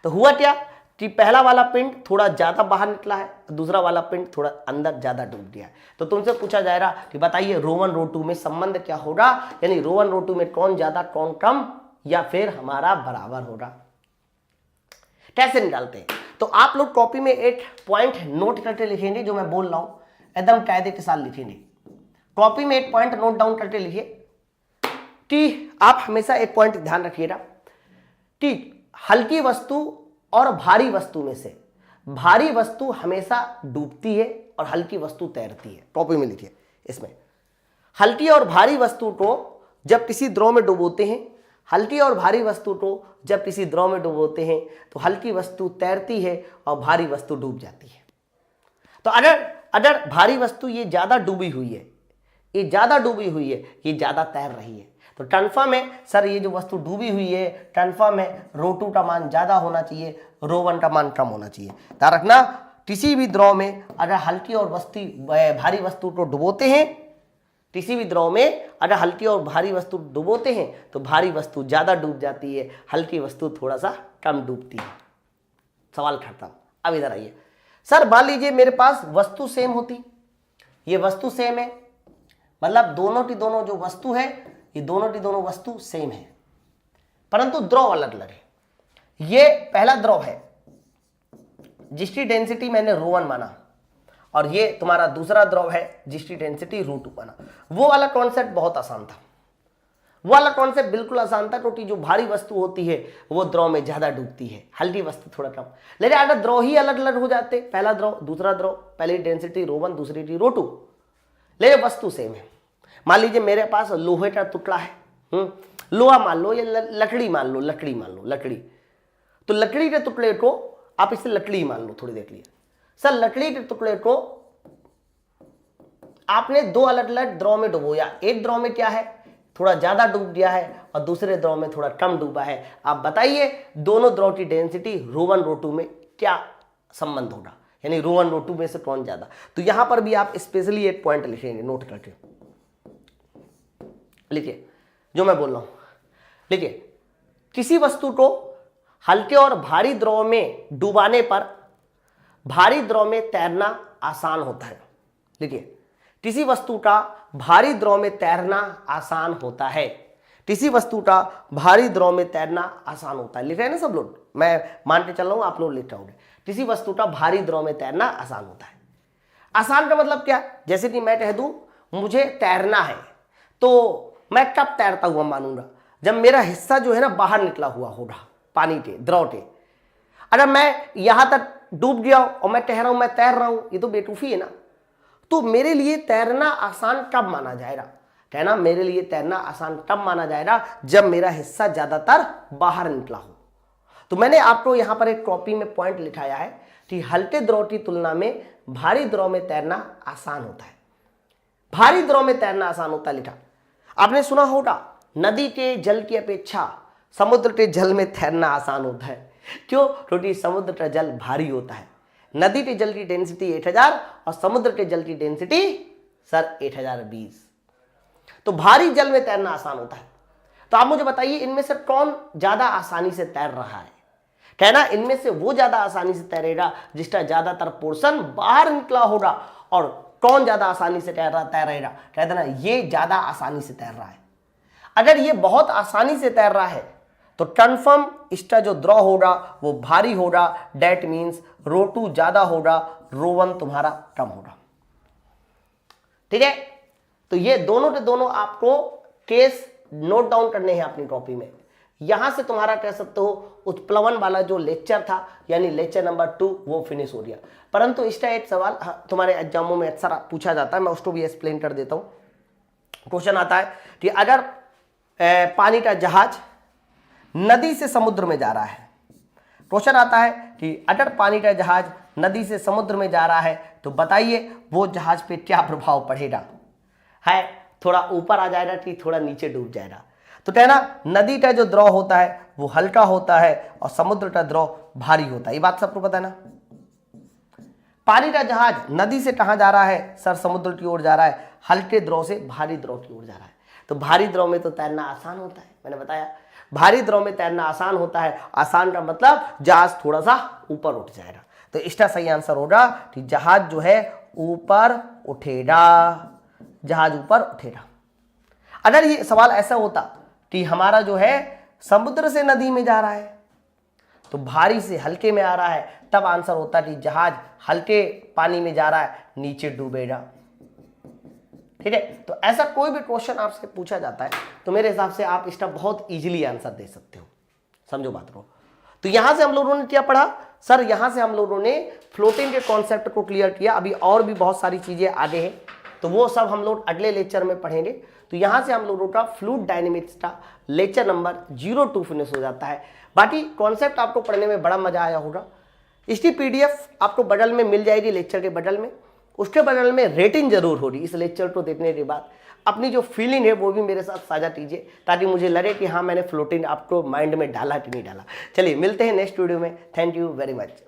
तो हुआ क्या कि पहला वाला पिंड थोड़ा ज्यादा बाहर निकला है, दूसरा वाला पिंड थोड़ा अंदर ज्यादा डूब गया है। तो तुमसे पूछा जाएगा कि बताइए रो 1 रो 2 में संबंध क्या होगा, यानी रो 1 रो 2 में कौन ज्यादा कौन कम, या फिर हमारा बराबर होगा। कैसे निकालते हैं? तो आप लोग कॉपी में एक पॉइंट नोट करके लिखेंगे, जो मैं बोल रहा हूं एकदम कायदे के साथ लिखेंगे। कॉपी में एक पॉइंट नोट डाउन करके लिखिए कि आप हमेशा एक पॉइंट ध्यान रखिएगा कि हल्की वस्तु और भारी वस्तु में से भारी वस्तु हमेशा डूबती है और हल्की वस्तु तैरती है। कॉपी में लिखिए, इसमें हल्की और भारी वस्तु को जब किसी द्रव में डुबोते हैं, हल्की और भारी वस्तु को जब किसी द्रव में डुबोते हैं तो हल्की वस्तु तैरती है और भारी वस्तु डूब जाती है। तो अगर भारी वस्तु ये ज्यादा डूबी हुई है, ये ज्यादा डूबी हुई है, ये ज्यादा तैर रही है, तो कन्फर्म है सर ये जो वस्तु डूबी हुई है कन्फर्म है रो 2 का मान ज्यादा होना चाहिए, रो 1 का मान कम होना चाहिए। ध्यान रखना, किसी भी द्रव में अगर हल्की और भारी वस्तु को डुबोते हैं, किसी भी द्रव में अगर हल्की और भारी वस्तु डुबोते हैं तो भारी वस्तु ज्यादा डूब जाती है, हल्की वस्तु थोड़ा सा कम डूबती है। सवाल खत्म। अब इधर आइए सर, मान लीजिए मेरे पास वस्तु सेम होती, ये वस्तु सेम है, मतलब दोनों की दोनों जो वस्तु है ये दोनों की दोनों वस्तु सेम है, परंतु द्रव अलग अलग है। ये पहला द्रव है जिसकी डेंसिटी मैंने रो 1 माना, और ये तुम्हारा दूसरा द्रव है जिसकी डेंसिटी रो 2 माना। वो वाला कॉन्सेप्ट बहुत आसान था, वो वाला कॉन्सेप्ट बिल्कुल आसान था, क्योंकि जो भारी वस्तु होती है वो द्रव में ज्यादा डूबती है, हल्की वस्तु थोड़ा कम। लेकिन अगर द्रव ही अलग अलग हो जाते, पहला द्रव दूसरा द्रव, पहली डेंसिटी रो 1 दूसरी रो 2, लेकिन वस्तु सेम है। मान लीजिए मेरे पास लोहे का टुकड़ा है, लोहा मान लो या लकड़ी मान लो, लकड़ी। तो लकड़ी के टुकड़े को आप इसे लकड़ी मान लो थोड़ी देर के लिए। सर लकड़ी के टुकड़े को आपने दो अलग अलग द्रव में डुबोया, एक द्रव में क्या है थोड़ा ज्यादा डूब गया है और दूसरे द्रव में थोड़ा कम डूबा है। आप बताइए दोनों द्रव की डेंसिटी रो 1 रो 2 में क्या संबंध होगा, यानी रो 1 रो 2 में से कौन ज्यादा। तो यहां पर भी आप स्पेशली एक पॉइंट लिखेंगे, नोट करके लिखिए जो मैं बोल रहा हूं। लिखिए, किसी वस्तु को हल्के और भारी द्रव में डुबाने पर भारी द्रव में तैरना आसान होता है। लिखिए, किसी वस्तु का भारी द्रव में तैरना आसान होता है, किसी वस्तु का भारी द्रव में तैरना आसान होता है। लिख रहे हैं ना सब लोग, मैं मान के चल रहा हूं आप लोग लिख रहे होंगे। किसी वस्तु का भारी द्रव में तैरना आसान होता है। आसान का मतलब क्या? जैसे कि मैं कह दूं मुझे तैरना है, तो मैं कब तैरता हुआ मानूंगा? जब मेरा हिस्सा जो है ना बाहर निकला हुआ होगा पानी के, द्रव के। अगर मैं यहां तक डूब गया और मैं कह रहा हूं मैं तैर रहा हूं, ये तो बेवकूफी है ना। तो मेरे लिए तैरना आसान कब माना जाएगा? कहना मेरे लिए तैरना आसान कब माना जाएगा? जब मेरा हिस्सा ज्यादातर बाहर निकला हो। तो मैंने आपको यहां पर एक कॉपी में पॉइंट लिखाया है कि हल्के द्रव की तुलना में भारी द्रव में तैरना आसान होता है। भारी द्रव में तैरना आसान होता है लिखा। आपने सुना होगा नदी के जल की अपेक्षा समुद्र के जल में तैरना आसान होता है। क्यों? क्योंकि समुद्र का जल भारी होता है। नदी के जल की डेंसिटी 8000 और समुद्र के जल की डेंसिटी सर 8020। तो भारी जल में तैरना आसान होता है। तो आप मुझे बताइए इनमें से कौन ज्यादा आसानी से तैर रहा है? कहना इनमें से वो ज्यादा आसानी से तैरेगा जिसका ज्यादातर पोर्शन बाहर निकला होगा, और कौन ज्यादा आसानी से तैरेगा? कह देना ये ज्यादा आसानी से तैर रहा है। अगर ये बहुत आसानी से तैर रहा है तो कंफर्म इसका जो द्रव होगा वो भारी होगा। डेट मीन्स रो 2 ज्यादा होगा, रो 1 तुम्हारा कम होगा। ठीक है, तो ये दोनों के दोनों आपको केस नोट डाउन करने हैं अपनी कॉपी में। यहां से तुम्हारा कह सकते हो उत्प्लवन वाला जो लेक्चर था, यानी लेक्चर नंबर 2 वो फिनिश हो गया। परंतु इसका एक सवाल तुम्हारे एग्जामों में अक्सर पूछा जाता है, मैं उसको भी एक्सप्लेन कर देता हूं। क्वेश्चन आता है कि अगर पानी का जहाज नदी से समुद्र में जा रहा है, क्वेश्चन आता है कि अगर पानी का जहाज नदी से समुद्र में जा रहा है तो बताइए वो जहाज पे क्या प्रभाव पड़ेगा। है थोड़ा ऊपर आ जाएगा कि थोड़ा नीचे डूब जाएगा। तो कहना नदी का जो द्रव होता है वो हल्का होता है और समुद्र का द्रव भारी होता है। ये बात सबको पता है ना। पानी का जहाज नदी से कहां जा रहा है सर? समुद्र की ओर जा रहा है, हल्के द्रव से भारी द्रव की ओर जा रहा है। तो भारी द्रव में तो तैरना आसान होता है, मैंने बताया भारी द्रव में तैरना आसान होता है। आसान का मतलब जहाज थोड़ा सा ऊपर उठ जाएगा। तो इसका सही आंसर होगा कि जहाज जो है ऊपर उठेगा, जहाज ऊपर उठेगा। अगर ये सवाल ऐसा होता कि हमारा जो है समुद्र से नदी में जा रहा है तो भारी से हल्के में आ रहा है, तब आंसर होता कि जहाज हल्के पानी में जा रहा है, नीचे डूबेगा। ठीक है, तो ऐसा कोई भी क्वेश्चन आपसे पूछा जाता है तो मेरे हिसाब से आप इसका बहुत इजीली आंसर दे सकते हो। समझो बात को। तो यहां से हम लोगों ने क्या पढ़ा सर? यहां से हम लोगों ने फ्लोटिंग के कॉन्सेप्ट को क्लियर किया। अभी और भी बहुत सारी चीजें आगे हैं तो वो सब हम लोग अगले लेक्चर में पढ़ेंगे। तो यहां से हम लोगों का फ्लूइड डायनेमिक्स का लेक्चर नंबर 02 फिनिश हो जाता है। बाकी कॉन्सेप्ट आपको पढ़ने में बड़ा मजा आया होगा। इसकी पीडीएफ आपको बगल में मिल जाएगी, लेक्चर के बगल में। उसके बगल में रेटिंग जरूर होगी इस लेक्चर को देखने के बाद। अपनी जो फीलिंग है वो भी मेरे साथ साझा कीजिए ताकि मुझे लगे कि हाँ मैंने फ्लोटिंग आपको माइंड में डाला कि नहीं डाला। चलिए मिलते हैं नेक्स्ट वीडियो में। Thank you very much.